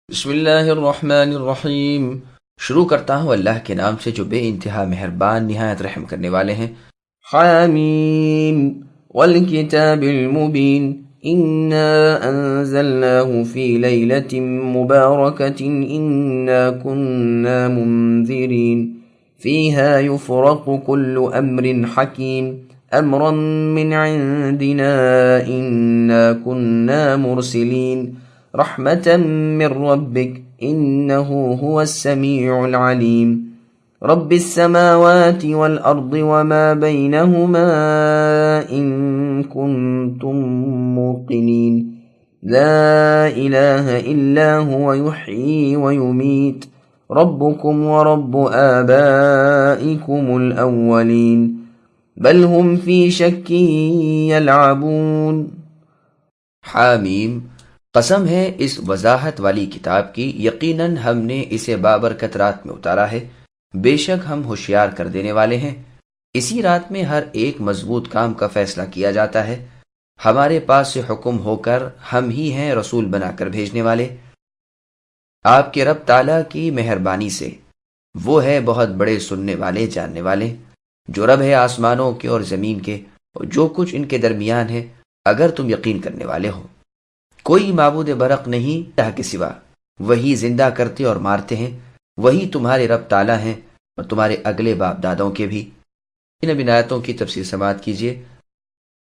بسم اللہ الرحمن الرحیم۔ شروع کرتا ہوں اللہ کے نام سے جو بے انتہا مہربان نہایت رحم کرنے والے ہیں۔ حامیم والکتاب المبین انا انزلناه فی لیلۃ مبارکۃ انا كنا منذرین فیها یفرق کل امر حکیم امرا من عندنا انا كنا مرسلین رحمة من ربك إنه هو السميع العليم رب السماوات والأرض وما بينهما إن كنتم موقنين لا إله إلا هو يحيي ويميت ربكم ورب آبائكم الأولين بل هم في شك يلعبون۔ حامیم، قسم ہے اس وضاحت والی کتاب کی، یقیناً ہم نے اسے بابرکت رات میں اتارا ہے، بے شک ہم ہوشیار کر دینے والے ہیں۔ اسی رات میں ہر ایک مضبوط کام کا فیصلہ کیا جاتا ہے۔ ہمارے پاس سے حکم ہو کر ہم ہی ہیں رسول بنا کر بھیجنے والے۔ آپ کے رب تعالیٰ کی مہربانی سے، وہ ہے بہت بڑے سننے والے جاننے والے، جو رب ہے آسمانوں کے اور زمین کے اور جو کچھ ان کے درمیان ہے، اگر تم یقین کرنے والے ہو۔ کوئی معبود برحق نہیں اللہ کے سوا، وہی زندہ کرتے اور مارتے ہیں، وہی تمہارے رب تعالیٰ ہیں اور تمہارے اگلے باپ دادوں کے بھی۔ ان آیتوں کی تفسیر سماعت کیجیے۔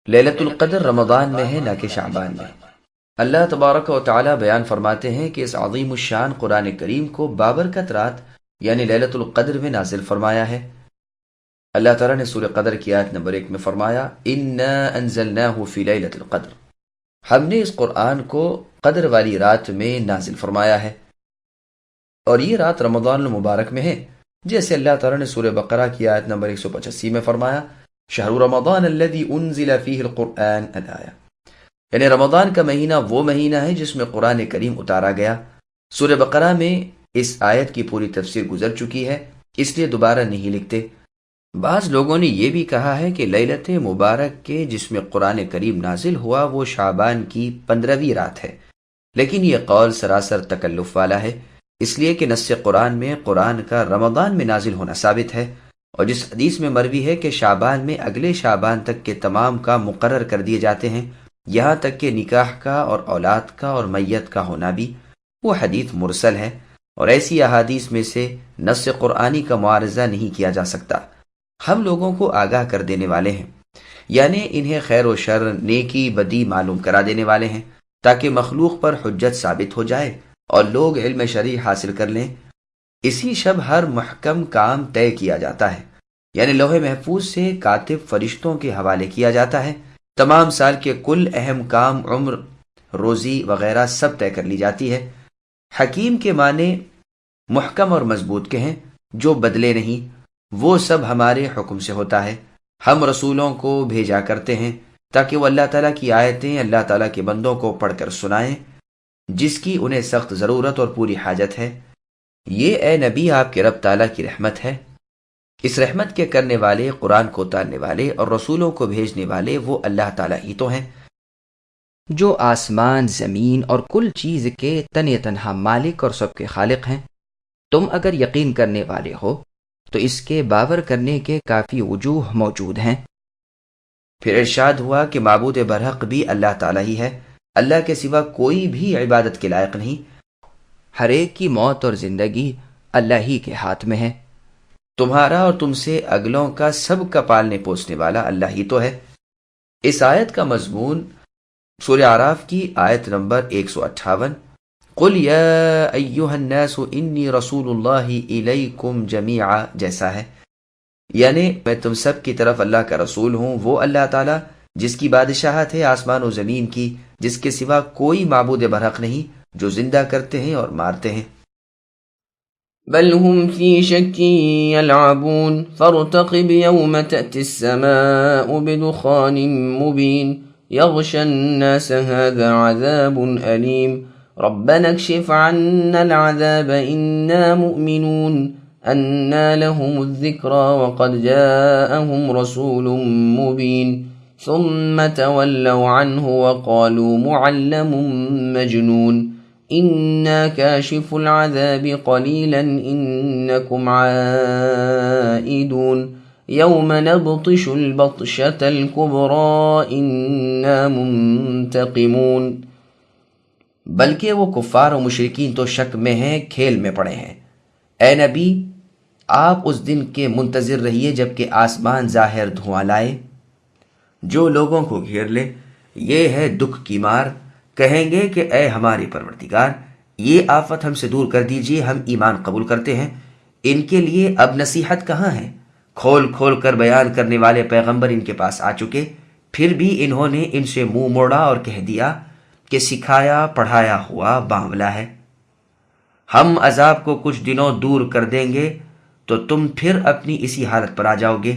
لیلۃ القدر رمضان میں ہے، نہ کہ شعبان میں۔ اللہ تبارک و تعالیٰ بیان فرماتے ہیں کہ اس عظیم الشان قرآن کریم کو بابرکت رات یعنی لیلۃ القدر میں نازل فرمایا ہے۔ اللہ تعالیٰ نے سورہ قدر کی آیت نمبر 1 میں فرمایا انا انزلناہ فی لیلۃ القدر، ہم نے اس قرآن کو قدر والی رات میں نازل فرمایا ہے، اور یہ رات رمضان المبارک میں ہے، جیسے اللہ تعالیٰ نے سورہ بقرہ کی آیت نمبر 185 میں فرمایا شہر رمضان الذی انزل فیہ القرآن الآیہ، یعنی رمضان کا مہینہ وہ مہینہ ہے جس میں قرآن کریم اتارا گیا۔ سورہ بقرہ میں اس آیت کی پوری تفسیر گزر چکی ہے، اس لیے دوبارہ نہیں لکھتے۔ بعض لوگوں نے یہ بھی کہا ہے کہ لیلت مبارک کے جس میں قرآن کریم نازل ہوا وہ شعبان کی 15ویں رات ہے، لیکن یہ قول سراسر تکلف والا ہے، اس لیے کہ نص قرآن میں قرآن کا رمضان میں نازل ہونا ثابت ہے، اور جس حدیث میں مروی ہے کہ شعبان میں اگلے شعبان تک کے تمام کام مقرر کر دیے جاتے ہیں، یہاں تک کہ نکاح کا اور اولاد کا اور میت کا ہونا بھی، وہ حدیث مرسل ہے، اور ایسی احادیث میں سے نص قرآنی کا معارضہ نہیں کیا جا سکتا۔ ہم لوگوں کو آگاہ کر دینے والے ہیں، یعنی انہیں خیر و شر، نیکی بدی معلوم کرا دینے والے ہیں، تاکہ مخلوق پر حجت ثابت ہو جائے اور لوگ علم شرعی حاصل کر لیں۔ اسی شب ہر محکم کام طے کیا جاتا ہے، یعنی لوح محفوظ سے کاتب فرشتوں کے حوالے کیا جاتا ہے۔ تمام سال کے کل اہم کام، عمر، روزی وغیرہ سب طے کر لی جاتی ہے۔ حکیم کے معنی محکم اور مضبوط کے ہیں، جو بدلے نہیں، وہ سب ہمارے حکم سے ہوتا ہے۔ ہم رسولوں کو بھیجا کرتے ہیں تاکہ وہ اللہ تعالیٰ کی آیتیں اللہ تعالیٰ کے بندوں کو پڑھ کر سنائیں، جس کی انہیں سخت ضرورت اور پوری حاجت ہے۔ یہ اے نبی آپ کے رب تعالیٰ کی رحمت ہے۔ اس رحمت کے کرنے والے، قرآن کو اتارنے والے اور رسولوں کو بھیجنے والے وہ اللہ تعالیٰ ہی تو ہیں، جو آسمان، زمین اور کل چیز کے تنہا تنہا مالک اور سب کے خالق ہیں۔ تم اگر یقین کرنے والے ہو تو اس کے باور کرنے کے کافی وجوہ موجود ہیں۔ پھر ارشاد ہوا کہ معبود برحق بھی اللہ تعالیٰ ہی ہے، اللہ کے سوا کوئی بھی عبادت کے لائق نہیں۔ ہر ایک کی موت اور زندگی اللہ ہی کے ہاتھ میں ہے۔ تمہارا اور تم سے اگلوں کا سب کا پالنے پوسنے والا اللہ ہی تو ہے۔ اس آیت کا مضمون سورہ اعراف کی آیت نمبر 158 قل یا ایہا الناس انی رسول اللہ الیکم جمیعا جیسا ہے، یعنی میں تم سب کی طرف اللہ کا رسول ہوں، وہ اللہ تعالیٰ جس کی بادشاہت ہے آسمان و زمین کی، جس کے سوا کوئی معبود برحق نہیں، جو زندہ کرتے ہیں اور مارتے ہیں۔ بل هم في شك يلعبون فارتقب يوم تأتي السماء بدخان مبين يغشى الناس هذا عذاب أليم ربنا اكشف عنا العذاب إنا مؤمنون أنى لهم الذكرى وقد جاءهم رسول مبين ثم تولوا عنه وقالوا معلم مجنون إنا كاشف العذاب قليلا إنكم عائدون يوم نبطش البطشة الكبرى إنا منتقمون. بلکہ وہ کفار و مشرکین تو شک میں ہیں، کھیل میں پڑے ہیں. اے نبی، آپ اس دن کے منتظر رہیے جب کہ آسمان ظاہر دھواں لائے، جو لوگوں کو گھیر لے. یہ ہے دکھ کی مار. کہیں گے کہ اے ہمارے پروردگار، یہ آفت ہم سے دور کر دیجیے، ہم ایمان قبول کرتے ہیں. ان کے لیے اب نصیحت کہاں ہے؟ کھول کھول کر بیان کرنے والے پیغمبر ان کے پاس آ چکے، پھر بھی انہوں نے ان سے منہ موڑا اور کہہ دیا کہ سکھایا پڑھایا ہوا بانولا ہے. ہم عذاب کو کچھ دنوں دور کر دیں گے تو تم پھر اپنی اسی حالت پر آ جاؤ گے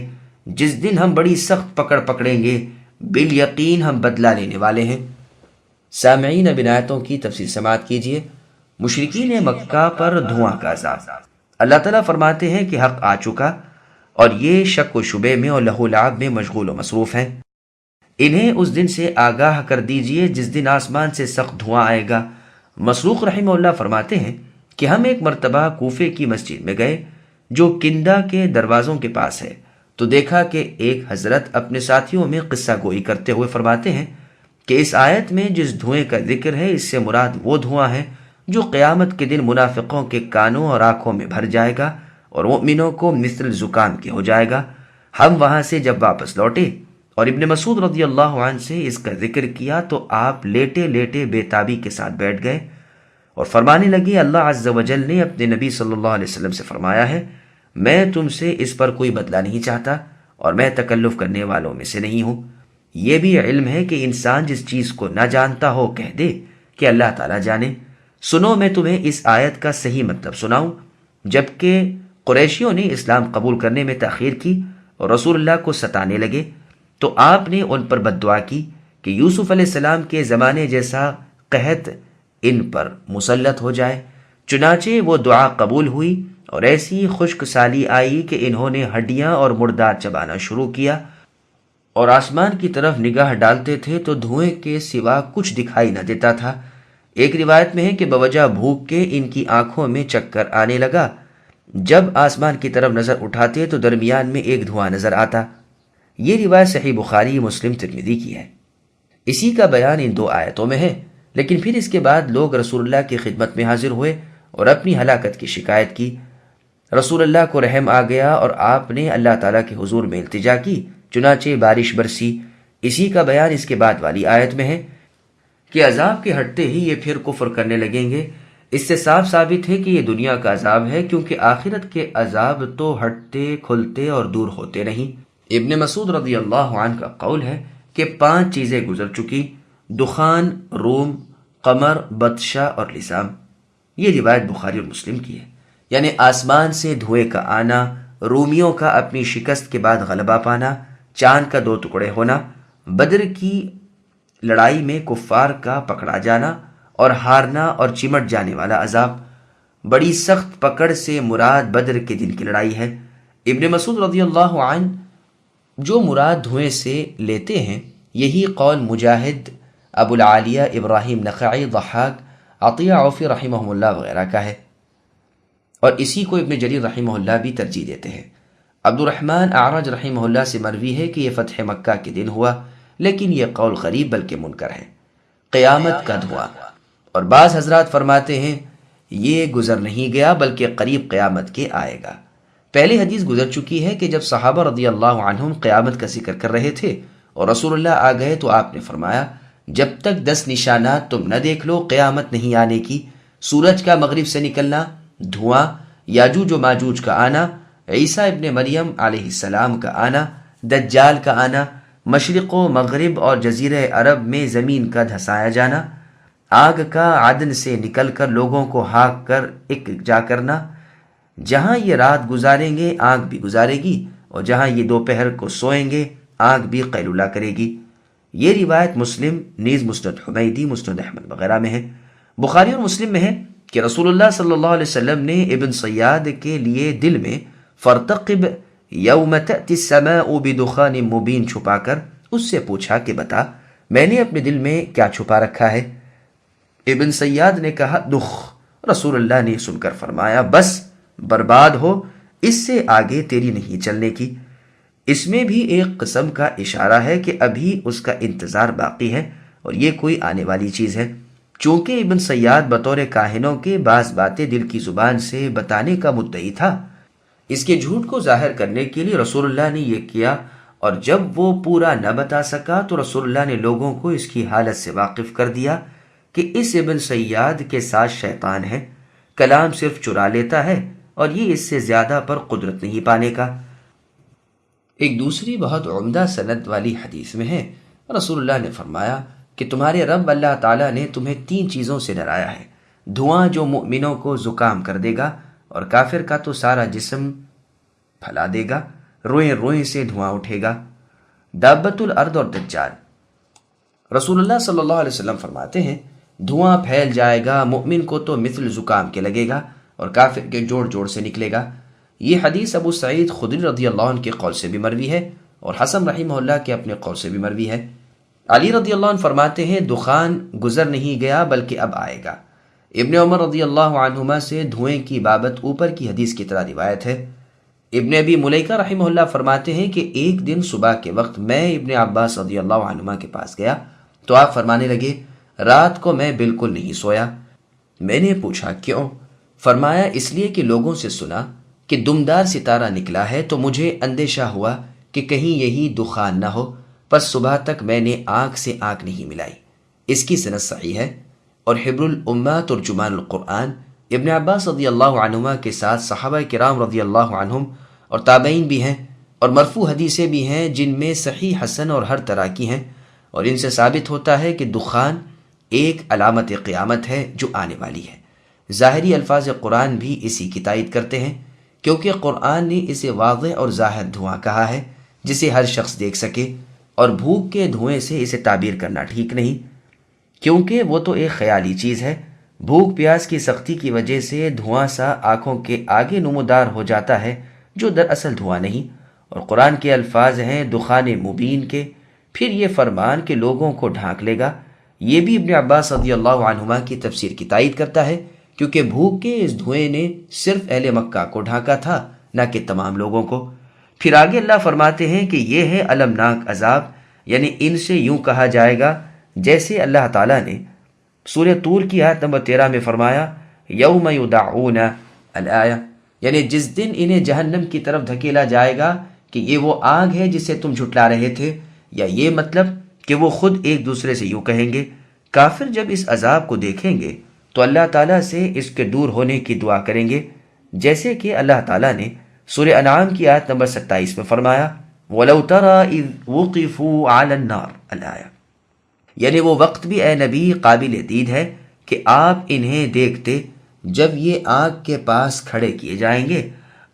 جس دن ہم بڑی سخت پکڑ پکڑیں گے. بالیقین ہم بدلہ لینے والے ہیں. سامعین، اب ان آیتوں کی تفسیر سماعت کیجیے. مشرکین مکہ پر دھواں کا عذاب. اللہ تعالیٰ فرماتے ہیں کہ حق آ چکا اور یہ شک و شبے میں اور لہو لعب میں مشغول و مصروف ہیں. انہیں اس دن سے آگاہ کر دیجیے جس دن آسمان سے سخت دھواں آئے گا. مسروق رحمہ اللہ فرماتے ہیں کہ ہم ایک مرتبہ کوفے کی مسجد میں گئے جو کندا کے دروازوں کے پاس ہے، تو دیکھا کہ ایک حضرت اپنے ساتھیوں میں قصہ گوئی کرتے ہوئے فرماتے ہیں کہ اس آیت میں جس دھوئیں کا ذکر ہے اس سے مراد وہ دھواں ہے جو قیامت کے دن منافقوں کے کانوں اور آنکھوں میں بھر جائے گا اور مؤمنوں کو مثل زکام کے ہو جائے گا. ہم وہاں سے جب واپس لوٹے اور ابن مسعود رضی اللہ عنہ سے اس کا ذکر کیا تو آپ لیٹے لیٹے بے تابی کے ساتھ بیٹھ گئے اور فرمانے لگے، اللہ عز و جل نے اپنے نبی صلی اللہ علیہ وسلم سے فرمایا ہے، میں تم سے اس پر کوئی بدلہ نہیں چاہتا اور میں تکلف کرنے والوں میں سے نہیں ہوں. یہ بھی علم ہے کہ انسان جس چیز کو نہ جانتا ہو کہہ دے کہ اللہ تعالیٰ جانے. سنو میں تمہیں اس آیت کا صحیح مطلب سناؤں. جبکہ قریشیوں نے اسلام قبول کرنے میں تاخیر کی اور رسول اللہ کو ستانے لگے تو آپ نے ان پر بد دعا کی کہ یوسف علیہ السلام کے زمانے جیسا قحط ان پر مسلط ہو جائے. چنانچہ وہ دعا قبول ہوئی اور ایسی خشک سالی آئی کہ انہوں نے ہڈیاں اور مردار چبانا شروع کیا اور آسمان کی طرف نگاہ ڈالتے تھے تو دھوئیں کے سوا کچھ دکھائی نہ دیتا تھا. ایک روایت میں ہے کہ بوجہ بھوک کے ان کی آنکھوں میں چکر آنے لگا. جب آسمان کی طرف نظر اٹھاتے تو درمیان میں ایک دھواں نظر آتا. یہ روایت صحیح بخاری، مسلم، ترمذی کی ہے. اسی کا بیان ان دو آیتوں میں ہے. لیکن پھر اس کے بعد لوگ رسول اللہ کی خدمت میں حاضر ہوئے اور اپنی ہلاکت کی شکایت کی. رسول اللہ کو رحم آ گیا اور آپ نے اللہ تعالیٰ کے حضور میں التجا کی، چنانچہ بارش برسی. اسی کا بیان اس کے بعد والی آیت میں ہے کہ عذاب کے ہٹتے ہی یہ پھر کفر کرنے لگیں گے. اس سے صاف ثابت ہے کہ یہ دنیا کا عذاب ہے، کیونکہ آخرت کے عذاب تو ہٹتے کھلتے اور دور ہوتے نہیں. ابن مسعود رضی اللہ عنہ کا قول ہے کہ 5 چیزیں گزر چکی: دخان، روم، قمر، بطشہ اور لسام. یہ روایت بخاری اور مسلم کی ہے. یعنی آسمان سے دھوئے کا آنا، رومیوں کا اپنی شکست کے بعد غلبہ پانا، چاند کا 2 ٹکڑے ہونا، بدر کی لڑائی میں کفار کا پکڑا جانا اور ہارنا اور چمٹ جانے والا عذاب. بڑی سخت پکڑ سے مراد بدر کے دن کی لڑائی ہے. ابن مسعود رضی اللہ عنہ جو مراد دھوئیں سے لیتے ہیں یہی قول مجاہد، ابو العالیہ ابراہیم نخعی، ضحاک، عطیہ عوفی رحمہ اللہ وغیرہ کا ہے، اور اسی کو ابن جریر رحمہ اللہ بھی ترجیح دیتے ہیں. عبد الرحمن اعرج رحمہ اللہ سے مروی ہے کہ یہ فتح مکہ کے دن ہوا، لیکن یہ قول غریب بلکہ منکر ہے. قیامت کا دھواں. اور بعض حضرات فرماتے ہیں یہ گزر نہیں گیا بلکہ قریب قیامت کے آئے گا. پہلی حدیث گزر چکی ہے کہ جب صحابہ رضی اللہ عنہم قیامت کا ذکر کر رہے تھے اور رسول اللہ آ گئے تو آپ نے فرمایا، جب تک 10 نشانات تم نہ دیکھ لو قیامت نہیں آنے کی: سورج کا مغرب سے نکلنا، دھواں، یاجوج و ماجوج کا آنا، عیسیٰ ابن مریم علیہ السلام کا آنا، دجال کا آنا، مشرق و مغرب اور جزیرہ عرب میں زمین کا دھسایا جانا، آگ کا عدن سے نکل کر لوگوں کو ہاک کر ایک جا کرنا، جہاں یہ رات گزاریں گے آگ بھی گزارے گی اور جہاں یہ دوپہر کو سوئیں گے آگ بھی قیلولہ کرے گی. یہ روایت مسلم، نیز مسند حمیدی، مسند احمد وغیرہ میں ہے. بخاری اور مسلم میں ہے کہ رسول اللہ صلی اللہ علیہ وسلم نے ابن سیاد کے لیے دل میں فرتقب یوم تأتی السماء بدخان مبین چھپا کر اس سے پوچھا کہ بتا میں نے اپنے دل میں کیا چھپا رکھا ہے. ابن سیاد نے کہا دخ۔ رسول اللہ نے سن کر فرمایا بس، برباد ہو، اس سے آگے تیری نہیں چلنے کی۔ اس میں بھی ایک قسم کا اشارہ ہے کہ ابھی اس کا انتظار باقی ہے اور یہ کوئی آنے والی چیز ہے۔ چونکہ ابن سیاد بطور کاہنوں کے بعض باتیں دل کی زبان سے بتانے کا مدعی تھا، اس کے جھوٹ کو ظاہر کرنے کے لیے رسول اللہ نے یہ کیا، اور جب وہ پورا نہ بتا سکا تو رسول اللہ نے لوگوں کو اس کی حالت سے واقف کر دیا کہ اس ابن سیاد کے ساتھ شیطان ہے، کلام صرف چرا لیتا ہے اور یہ اس سے زیادہ پر قدرت نہیں پانے کا۔ ایک دوسری بہت عمدہ سند والی حدیث میں ہے، رسول اللہ نے فرمایا کہ تمہارے رب اللہ تعالیٰ نے تمہیں 3 چیزوں سے ڈرایا ہے، دھواں جو مؤمنوں کو زکام کر دے گا اور کافر کا تو سارا جسم پھلا دے گا، روئیں روئیں سے دھواں اٹھے گا، دابت الارض اور دجال۔ رسول اللہ صلی اللہ علیہ وسلم فرماتے ہیں دھواں پھیل جائے گا، مؤمن کو تو مثل زکام کے لگے گا اور کافر کے جوڑ جوڑ سے نکلے گا۔ یہ حدیث ابو سعید خدری رضی اللہ عنہ کے قول سے بھی مروی ہے اور حسن رحمہ اللہ کے اپنے قول سے بھی مروی ہے۔ علی رضی اللہ عنہ فرماتے ہیں دخان گزر نہیں گیا بلکہ اب آئے گا۔ ابن عمر رضی اللہ عنہما سے دھوئیں کی بابت اوپر کی حدیث کی طرح روایت ہے۔ ابن ابی ملیکہ رحمہ اللہ فرماتے ہیں کہ ایک دن صبح کے وقت میں ابن عباس رضی اللہ عنہما کے پاس گیا تو آپ فرمانے لگے رات کو میں بالکل نہیں سویا۔ میں نے پوچھا کیوں؟ فرمایا اس لیے کہ لوگوں سے سنا کہ دمدار ستارہ نکلا ہے تو مجھے اندیشہ ہوا کہ کہیں یہی دخان نہ ہو، پس صبح تک میں نے آنکھ سے آنکھ نہیں ملائی۔ اس کی سند صحیح ہے اور حبر الامہ ترجمان القرآن ابن عباس رضی اللہ عنہما کے ساتھ صحابہ کرام رضی اللہ عنہم اور تابعین بھی ہیں، اور مرفوع حدیثیں بھی ہیں جن میں صحیح حسن اور ہر طرح کی ہیں، اور ان سے ثابت ہوتا ہے کہ دخان ایک علامت قیامت ہے جو آنے والی ہے۔ ظاہری الفاظ قرآن بھی اسی کی تائید کرتے ہیں، کیونکہ قرآن نے اسے واضح اور ظاہر دھواں کہا ہے جسے ہر شخص دیکھ سکے، اور بھوک کے دھوئیں سے اسے تعبیر کرنا ٹھیک نہیں، کیونکہ وہ تو ایک خیالی چیز ہے۔ بھوک پیاس کی سختی کی وجہ سے دھواں سا آنکھوں کے آگے نمودار ہو جاتا ہے جو دراصل دھواں نہیں، اور قرآن کے الفاظ ہیں دخان مبین کے، پھر یہ فرمان کہ لوگوں کو ڈھانک لے گا۔ یہ بھی ابن عباس رضی اللہ عنہما کی تفسیر کی تائید کرتا ہے، کیونکہ بھوک کے اس دھوئیں نے صرف اہل مکہ کو ڈھانکا تھا، نہ کہ تمام لوگوں کو۔ پھر آگے اللہ فرماتے ہیں کہ یہ ہے المناک عذاب، یعنی ان سے یوں کہا جائے گا جیسے اللہ تعالیٰ نے سورہ طور کی آیت نمبر 13 میں فرمایا یوم یدعون الآیہ، یعنی جس دن انہیں جہنم کی طرف دھکیلا جائے گا کہ یہ وہ آگ ہے جسے تم جھٹلا رہے تھے، یا یہ مطلب کہ وہ خود ایک دوسرے سے یوں کہیں گے۔ کافر جب اس عذاب کو دیکھیں گے تو اللہ تعالیٰ سے اس کے دور ہونے کی دعا کریں گے، جیسے کہ اللہ تعالیٰ نے سورہ انعام کی آیت نمبر 27 میں فرمایا وَلَوْ تَرَى إِذْ وُقِفُوا عَلَى النَّارِ الآیہ، یعنی وہ وقت بھی اے نبی قابل دید ہے کہ آپ انہیں دیکھتے جب یہ آگ کے پاس کھڑے کیے جائیں گے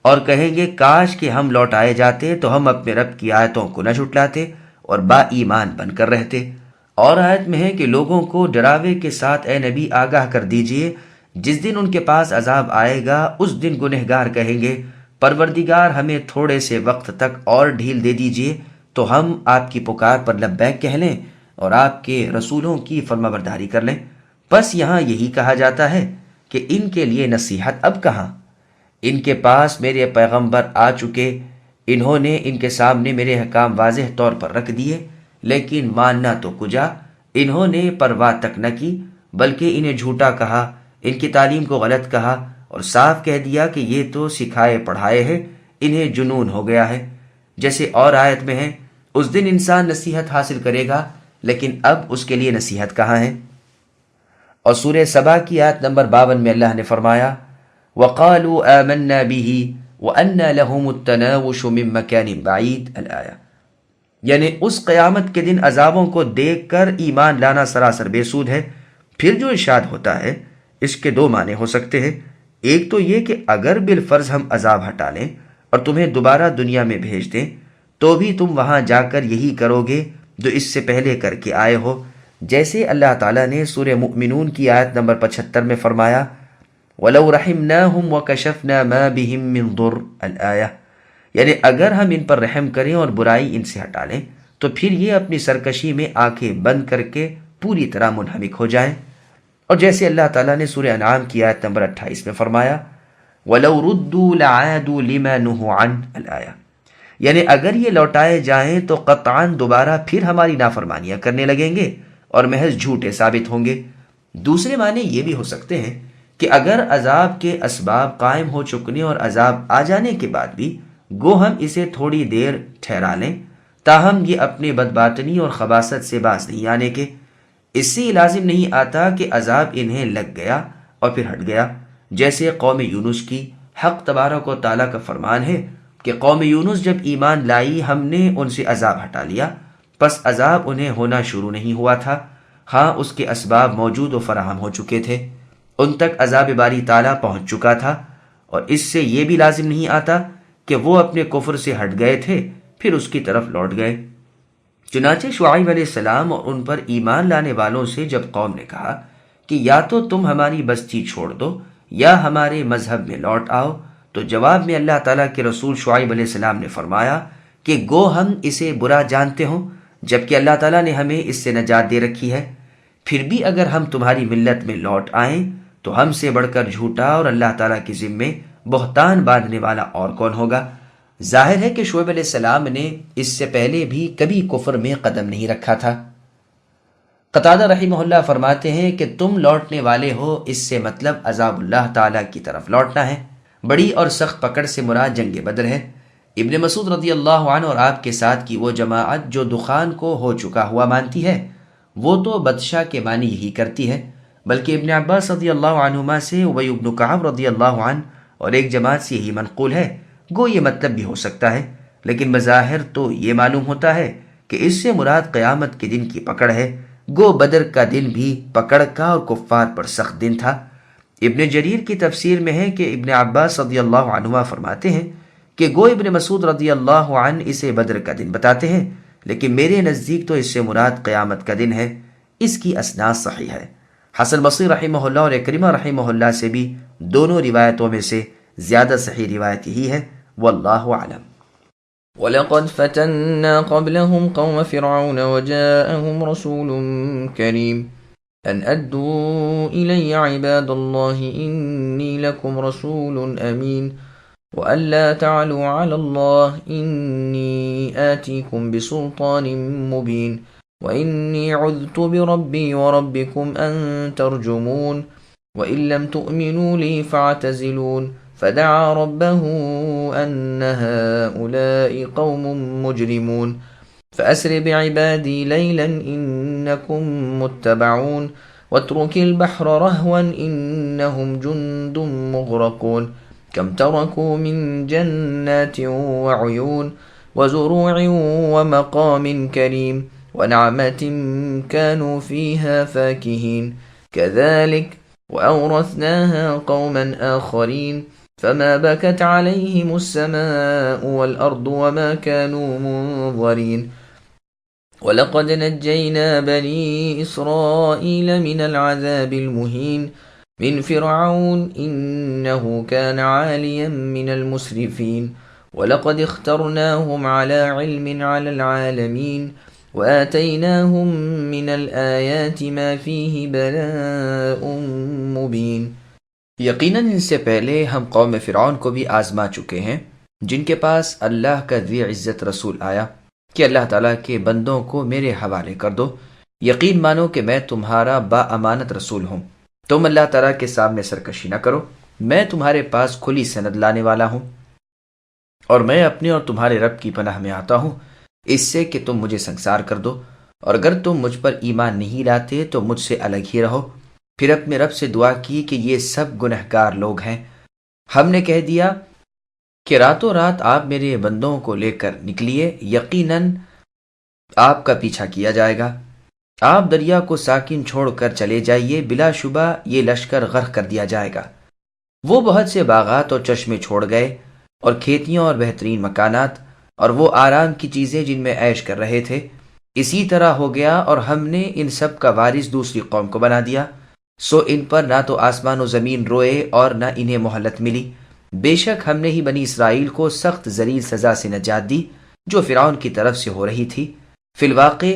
اور کہیں گے کاش کہ ہم لوٹائے جاتے تو ہم اپنے رب کی آیتوں کو نہ جھٹلاتے اور با ایمان بن کر رہتے۔ اور آیت میں ہے کہ لوگوں کو ڈراوے کے ساتھ اے نبی آگاہ کر دیجئے، جس دن ان کے پاس عذاب آئے گا اس دن گنہگار کہیں گے پروردگار ہمیں تھوڑے سے وقت تک اور ڈھیل دے دیجئے تو ہم آپ کی پکار پر لبیک کہہ لیں اور آپ کے رسولوں کی فرمانبرداری کر لیں۔ بس یہاں یہی کہا جاتا ہے کہ ان کے لیے نصیحت اب کہاں؟ ان کے پاس میرے پیغمبر آ چکے، انہوں نے ان کے سامنے میرے احکام واضح طور پر رکھ دیے، لیکن ماننا تو کجا، انہوں نے پرواہ تک نہ کی، بلکہ انہیں جھوٹا کہا، ان کی تعلیم کو غلط کہا اور صاف کہہ دیا کہ یہ تو سکھائے پڑھائے ہیں، انہیں جنون ہو گیا ہے۔ جیسے اور آیت میں ہے اس دن انسان نصیحت حاصل کرے گا لیکن اب اس کے لیے نصیحت کہاں ہے۔ اور سورہ سبا کی آیت نمبر 52 میں اللہ نے فرمایا وَقَالُوا آمَنَّا بِهِ وَأَنَّا لَهُمُ التَّنَاوُشُ مِن مَّكَانٍ بَعِيدٍ الآیہ، یعنی اس قیامت کے دن عذابوں کو دیکھ کر ایمان لانا سراسر بے سود ہے۔ پھر جو ارشاد ہوتا ہے اس کے 2 معنی ہو سکتے ہیں، ایک تو یہ کہ اگر بالفرض ہم عذاب ہٹا لیں اور تمہیں دوبارہ دنیا میں بھیج دیں تو بھی تم وہاں جا کر یہی کرو گے جو اس سے پہلے کر کے آئے ہو، جیسے اللہ تعالیٰ نے سورہ مؤمنون کی آیت نمبر 75 میں فرمایا وَلَوْ رَحِمْنَاهُمْ وَكَشَفْنَا مَا بِهِمْ مِنْ ضُرٍّ الآیہ، یعنی اگر ہم ان پر رحم کریں اور برائی ان سے ہٹا لیں تو پھر یہ اپنی سرکشی میں آنکھیں بند کر کے پوری طرح منہمک ہو جائیں۔ اور جیسے اللہ تعالیٰ نے سورہ انعام کی آیت نمبر 28 میں فرمایا وَلَوْ رُدُّوا لَعَادُوا لِمَا نُهُوا عَنْهُ الآیہ، یعنی اگر یہ لوٹائے جائیں تو قطعاً دوبارہ پھر ہماری نافرمانیاں کرنے لگیں گے اور محض جھوٹے ثابت ہوں گے۔ دوسرے معنی یہ بھی ہو سکتے ہیں کہ اگر عذاب کے اسباب قائم ہو چکنے اور عذاب آ جانے کے بعد بھی گو ہم اسے تھوڑی دیر ٹھہرا لیں، تاہم یہ اپنی بدباطنی اور خباثت سے باز نہیں آنے کے۔ اس سے یہ لازم نہیں آتا کہ عذاب انہیں لگ گیا اور پھر ہٹ گیا، جیسے قوم یونس کی۔ حق تبارک و تعالیٰ کا فرمان ہے کہ قوم یونس جب ایمان لائی ہم نے ان سے عذاب ہٹا لیا، پس عذاب انہیں ہونا شروع نہیں ہوا تھا، ہاں اس کے اسباب موجود و فراہم ہو چکے تھے، ان تک عذاب باری تعالیٰ پہنچ چکا تھا۔ اور اس سے یہ بھی لازم نہیں آتا کہ وہ اپنے کفر سے ہٹ گئے تھے پھر اس کی طرف لوٹ گئے۔ چنانچہ شعیب علیہ السلام اور ان پر ایمان لانے والوں سے جب قوم نے کہا کہ یا تو تم ہماری بستی چھوڑ دو یا ہمارے مذہب میں لوٹ آؤ، تو جواب میں اللہ تعالیٰ کے رسول شعیب علیہ السلام نے فرمایا کہ گو ہم اسے برا جانتے ہوں جبکہ اللہ تعالیٰ نے ہمیں اس سے نجات دے رکھی ہے، پھر بھی اگر ہم تمہاری ملت میں لوٹ آئیں تو ہم سے بڑھ کر جھوٹا اور اللہ تعالیٰ کے ذمے بہتان باندھنے والا اور کون ہوگا۔ ظاہر ہے کہ شعیب علیہ السلام نے اس سے پہلے بھی کبھی کفر میں قدم نہیں رکھا تھا۔ قتادہ رحمہ اللہ فرماتے ہیں کہ تم لوٹنے والے ہو، اس سے مطلب عذاب اللہ تعالیٰ کی طرف لوٹنا ہے۔ بڑی اور سخت پکڑ سے مراد جنگ بدر ہے۔ ابن مسعود رضی اللہ عنہ اور آپ کے ساتھ کی وہ جماعت جو دخان کو ہو چکا ہوا مانتی ہے، وہ تو بدشاہ کے معنی یہی کرتی ہے، بلکہ ابن عباس رضی اللہ عنہما سے ابی بن کعب رضی اللہ عنہ اور ایک جماعت سے یہی منقول ہے۔ گو یہ مطلب بھی ہو سکتا ہے، لیکن بظاہر تو یہ معلوم ہوتا ہے کہ اس سے مراد قیامت کے دن کی پکڑ ہے۔ گو بدر کا دن بھی پکڑ کا اور کفار پر سخت دن تھا۔ ابن جریر کی تفسیر میں ہے کہ ابن عباس رضی اللہ عنہما فرماتے ہیں کہ گو ابن مسعود رضی اللہ عنہ اسے بدر کا دن بتاتے ہیں، لیکن میرے نزدیک تو اس سے مراد قیامت کا دن ہے۔ اس کی اسناد صحیح ہے۔ حسن بصری رحمہ اللہ اور اکرمہ رحمہ اللہ سے بھی دونوں روایتوں میں سے زیادہ صحیح روایت یہی ہے، واللہ اعلم۔ وَلَقَدْ فَتَنَّا قَبْلَهُمْ قَوْمَ فِرْعَوْنَ وَجَاءَهُمْ رَسُولٌ كَرِيمٌ أَنْ أَدُّوا إِلَيَّ عِبَادَ اللَّهِ إِنِّي لَكُمْ رَسُولٌ أَمِينٌ وَأَنْ لَا تَعْلُوا عَلَى اللَّهِ إِنِّي آتِيكُمْ بِسُلْطَانٍ مُبِينٍ وَإِنِّي عُذْتُ بِرَبِّي وَرَبِّكُمْ أَن تَرْجُمُونِ وَإِن لَّمْ تُؤْمِنُوا لِي فَاعْتَزِلُونِ فدعا ربه أن هؤلاء قوم مجرمون فأسر بعبادي ليلا إنكم متبعون واترك البحر رهوا إنهم جند مغرقون كم تركوا من جنات وعيون وزروع ومقام كريم ونعمة كانوا فيها فاكهين كذلك وأورثناها قوما آخرين فما بكت عليهم السماء والأرض وما كانوا منظرين ولقد نجينا بني إسرائيل من العذاب المهين من فرعون إنه كان عاليا من المسرفين ولقد اخترناهم على علم على العالمين وآتيناهم من الآيات ما فيه بلاء مبين۔ یقیناً ان سے پہلے ہم قوم فرعون کو بھی آزما چکے ہیں، جن کے پاس اللہ کا ذی عزت رسول آیا کہ اللہ تعالیٰ کے بندوں کو میرے حوالے کر دو، یقین مانو کہ میں تمہارا با امانت رسول ہوں، تم اللہ تعالیٰ کے سامنے سرکشی نہ کرو، میں تمہارے پاس کھلی سند لانے والا ہوں، اور میں اپنے اور تمہارے رب کی پناہ میں آتا ہوں اس سے کہ تم مجھے سنگسار کر دو، اور اگر تم مجھ پر ایمان نہیں لاتے تو مجھ سے الگ ہی رہو۔ پھر اپنے رب سے دعا کی کہ یہ سب گنہگار لوگ ہیں۔ ہم نے کہہ دیا کہ راتوں رات آپ میرے بندوں کو لے کر نکلیے، یقیناً آپ کا پیچھا کیا جائے گا، آپ دریا کو ساکن چھوڑ کر چلے جائیے، بلا شبہ یہ لشکر غرق کر دیا جائے گا۔ وہ بہت سے باغات اور چشمے چھوڑ گئے اور کھیتیاں اور بہترین مکانات اور وہ آرام کی چیزیں جن میں عیش کر رہے تھے، اسی طرح ہو گیا، اور ہم نے ان سب کا وارث دوسری قوم کو بنا دیا، سو ان پر نہ تو آسمان و زمین روئے اور نہ انہیں مہلت ملی۔ بے شک ہم نے ہی بنی اسرائیل کو سخت ذلیل سزا سے نجات دی جو فرعون کی طرف سے ہو رہی تھی۔ فی الواقع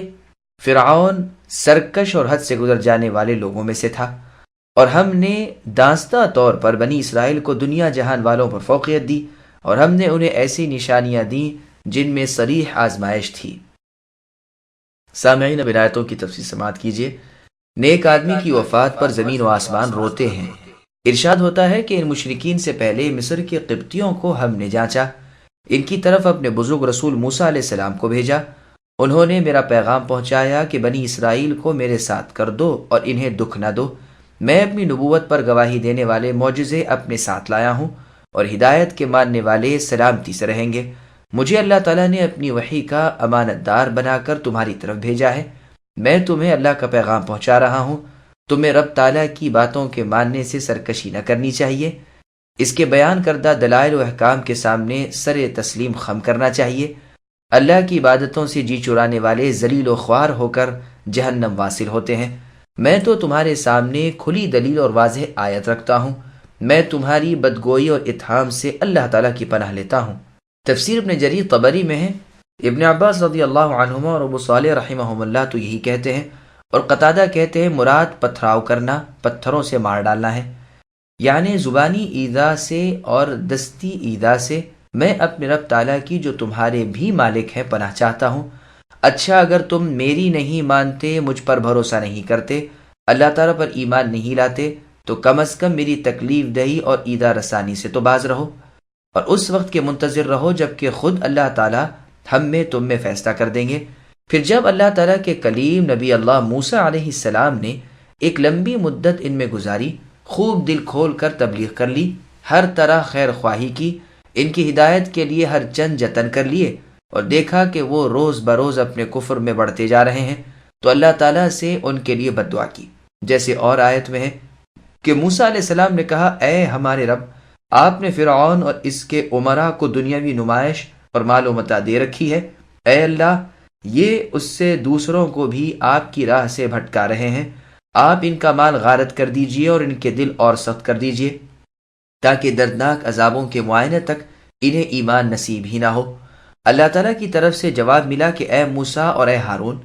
فرعون سرکش اور حد سے گزر جانے والے لوگوں میں سے تھا۔ اور ہم نے دانستہ طور پر بنی اسرائیل کو دنیا جہان والوں پر فوقیت دی، اور ہم نے انہیں ایسی نشانیاں دیں جن میں صریح آزمائش تھی۔ سامعین، اب آیتوں کی تفصیل سماعت کیجیے۔ نیک آدمی کی وفات پر زمین و آسمان روتے ہیں۔ ارشاد ہوتا ہے کہ ان مشرکین سے پہلے مصر کے قبطیوں کو ہم نے جانچا، ان کی طرف اپنے بزرگ رسول موسیٰ علیہ السلام کو بھیجا، انہوں نے میرا پیغام پہنچایا کہ بنی اسرائیل کو میرے ساتھ کر دو اور انہیں دکھ نہ دو۔ میں اپنی نبوت پر گواہی دینے والے معجزے اپنے ساتھ لایا ہوں، اور ہدایت کے ماننے والے سلامتی سے رہیں گے۔ مجھے اللہ تعالیٰ نے اپنی وحی کا امانت دار بنا کر تمہاری طرف بھیجا ہے۔ میں تمہیں اللہ کا پیغام پہنچا رہا ہوں۔ تمہیں رب تعالیٰ کی باتوں کے ماننے سے سرکشی نہ کرنی چاہیے، اس کے بیان کردہ دلائل و احکام کے سامنے سر تسلیم خم کرنا چاہیے۔ اللہ کی عبادتوں سے جی چرانے والے ذلیل و خوار ہو کر جہنم واصل ہوتے ہیں۔ میں تو تمہارے سامنے کھلی دلیل اور واضح آیت رکھتا ہوں۔ میں تمہاری بدگوئی اور اتہام سے اللہ تعالیٰ کی پناہ لیتا ہوں۔ تفسیر ابن جریر طبری میں ہے۔ ابن عباس رضی اللہ عنہما اور ابو صالح رحمہم اللہ تو یہی کہتے ہیں، اور قتادہ کہتے ہیں مراد پتھراؤ کرنا، پتھروں سے مار ڈالنا ہے، یعنی زبانی ایذا سے اور دستی ایذا سے۔ میں اپنے رب تعالیٰ کی جو تمہارے بھی مالک ہے پناہ چاہتا ہوں۔ اچھا، اگر تم میری نہیں مانتے، مجھ پر بھروسہ نہیں کرتے، اللہ تعالیٰ پر ایمان نہیں لاتے، تو کم از کم میری تکلیف دہی اور ایذا رسانی سے تو باز رہو، اور اس وقت کے منتظر رہو جب کہ خود اللہ تعالیٰ ہم میں تم میں فیصلہ کر دیں گے۔ پھر جب اللہ تعالیٰ کے کلیم نبی اللہ موسیٰ علیہ السلام نے ایک لمبی مدت ان میں گزاری، خوب دل کھول کر تبلیغ کر لی، ہر طرح خیر خواہی کی، ان کی ہدایت کے لیے ہر چند جتن کر لیے، اور دیکھا کہ وہ روز بروز اپنے کفر میں بڑھتے جا رہے ہیں، تو اللہ تعالیٰ سے ان کے لیے بد دعا کی، جیسے اور آیت میں ہے کہ موسیٰ علیہ السلام نے کہا، اے ہمارے رب، آپ نے فرعون اور اس کے امراء کو دنیاوی نمائش اور مال و متاع دے رکھی ہے۔ اے اللہ، یہ اس سے دوسروں کو بھی آپ کی راہ سے بھٹکا رہے ہیں، آپ ان کا مال غارت کر دیجئے اور ان کے دل اور سخت کر دیجئے، تاکہ دردناک عذابوں کے معائنے تک انہیں ایمان نصیب ہی نہ ہو۔ اللہ تعالیٰ کی طرف سے جواب ملا کہ اے موسیٰ اور اے ہارون،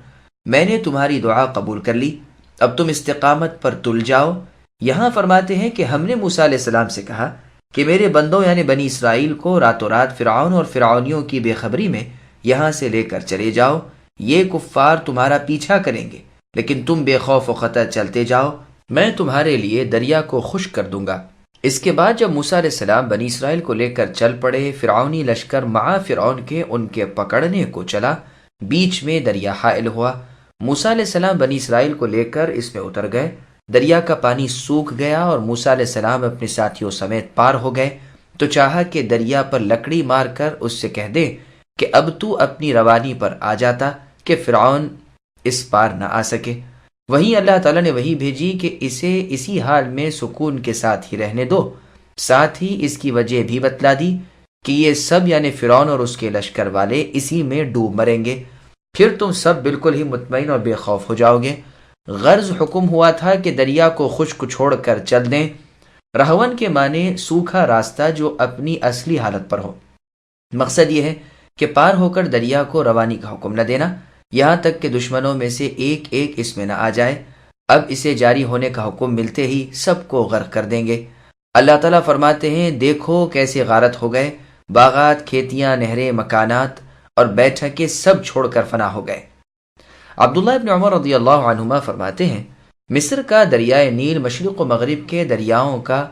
میں نے تمہاری دعا قبول کر لی، اب تم استقامت پر تل جاؤ۔ یہاں فرماتے ہیں کہ ہم نے موسیٰ علیہ السلام سے کہا کہ میرے بندوں یعنی بنی اسرائیل کو راتوں رات فرعون اور فرعونیوں کی بے خبری میں یہاں سے لے کر چلے جاؤ، یہ کفار تمہارا پیچھا کریں گے، لیکن تم بے خوف و خطر چلتے جاؤ، میں تمہارے لیے دریا کو خشک کر دوں گا۔ اس کے بعد جب موسیٰ علیہ السلام بنی اسرائیل کو لے کر چل پڑے، فرعونی لشکر مع فرعون کے ان کے پکڑنے کو چلا، بیچ میں دریا حائل ہوا۔ موسیٰ علیہ السلام بنی اسرائیل کو لے کر اس میں اتر گئے، دریا کا پانی سوکھ گیا اور موسیٰ علیہ السلام اپنے ساتھیوں سمیت پار ہو گئے، تو چاہا کہ دریا پر لکڑی مار کر اس سے کہہ دے کہ اب تو اپنی روانی پر آ جاتا کہ فرعون اس پار نہ آ سکے۔ وہیں اللہ تعالیٰ نے وہی بھیجی کہ اسے اسی حال میں سکون کے ساتھ ہی رہنے دو، ساتھ ہی اس کی وجہ بھی بتلا دی کہ یہ سب یعنی فرعون اور اس کے لشکر والے اسی میں ڈوب مریں گے، پھر تم سب بالکل ہی مطمئن اور بے خوف ہو جاؤ گے۔ غرض حکم ہوا تھا کہ دریا کو خشک چھوڑ کر چل دیں۔ رہون کے معنی سوکھا راستہ جو اپنی اصلی حالت پر ہو۔ مقصد یہ ہے کہ پار ہو کر دریا کو روانی کا حکم نہ دینا، یہاں تک کہ دشمنوں میں سے ایک ایک اس میں نہ آ جائے۔ اب اسے جاری ہونے کا حکم ملتے ہی سب کو غرق کر دیں گے۔ اللہ تعالیٰ فرماتے ہیں، دیکھو کیسے غارت ہو گئے، باغات، کھیتیاں، نہریں، مکانات اور بیٹھکیں سب چھوڑ کر فنا ہو گئے۔ عبداللہ ابن عمر رضی اللہ عنہما فرماتے ہیں، مصر کا دریائے نیل مشرق و مغرب کے دریاؤں کا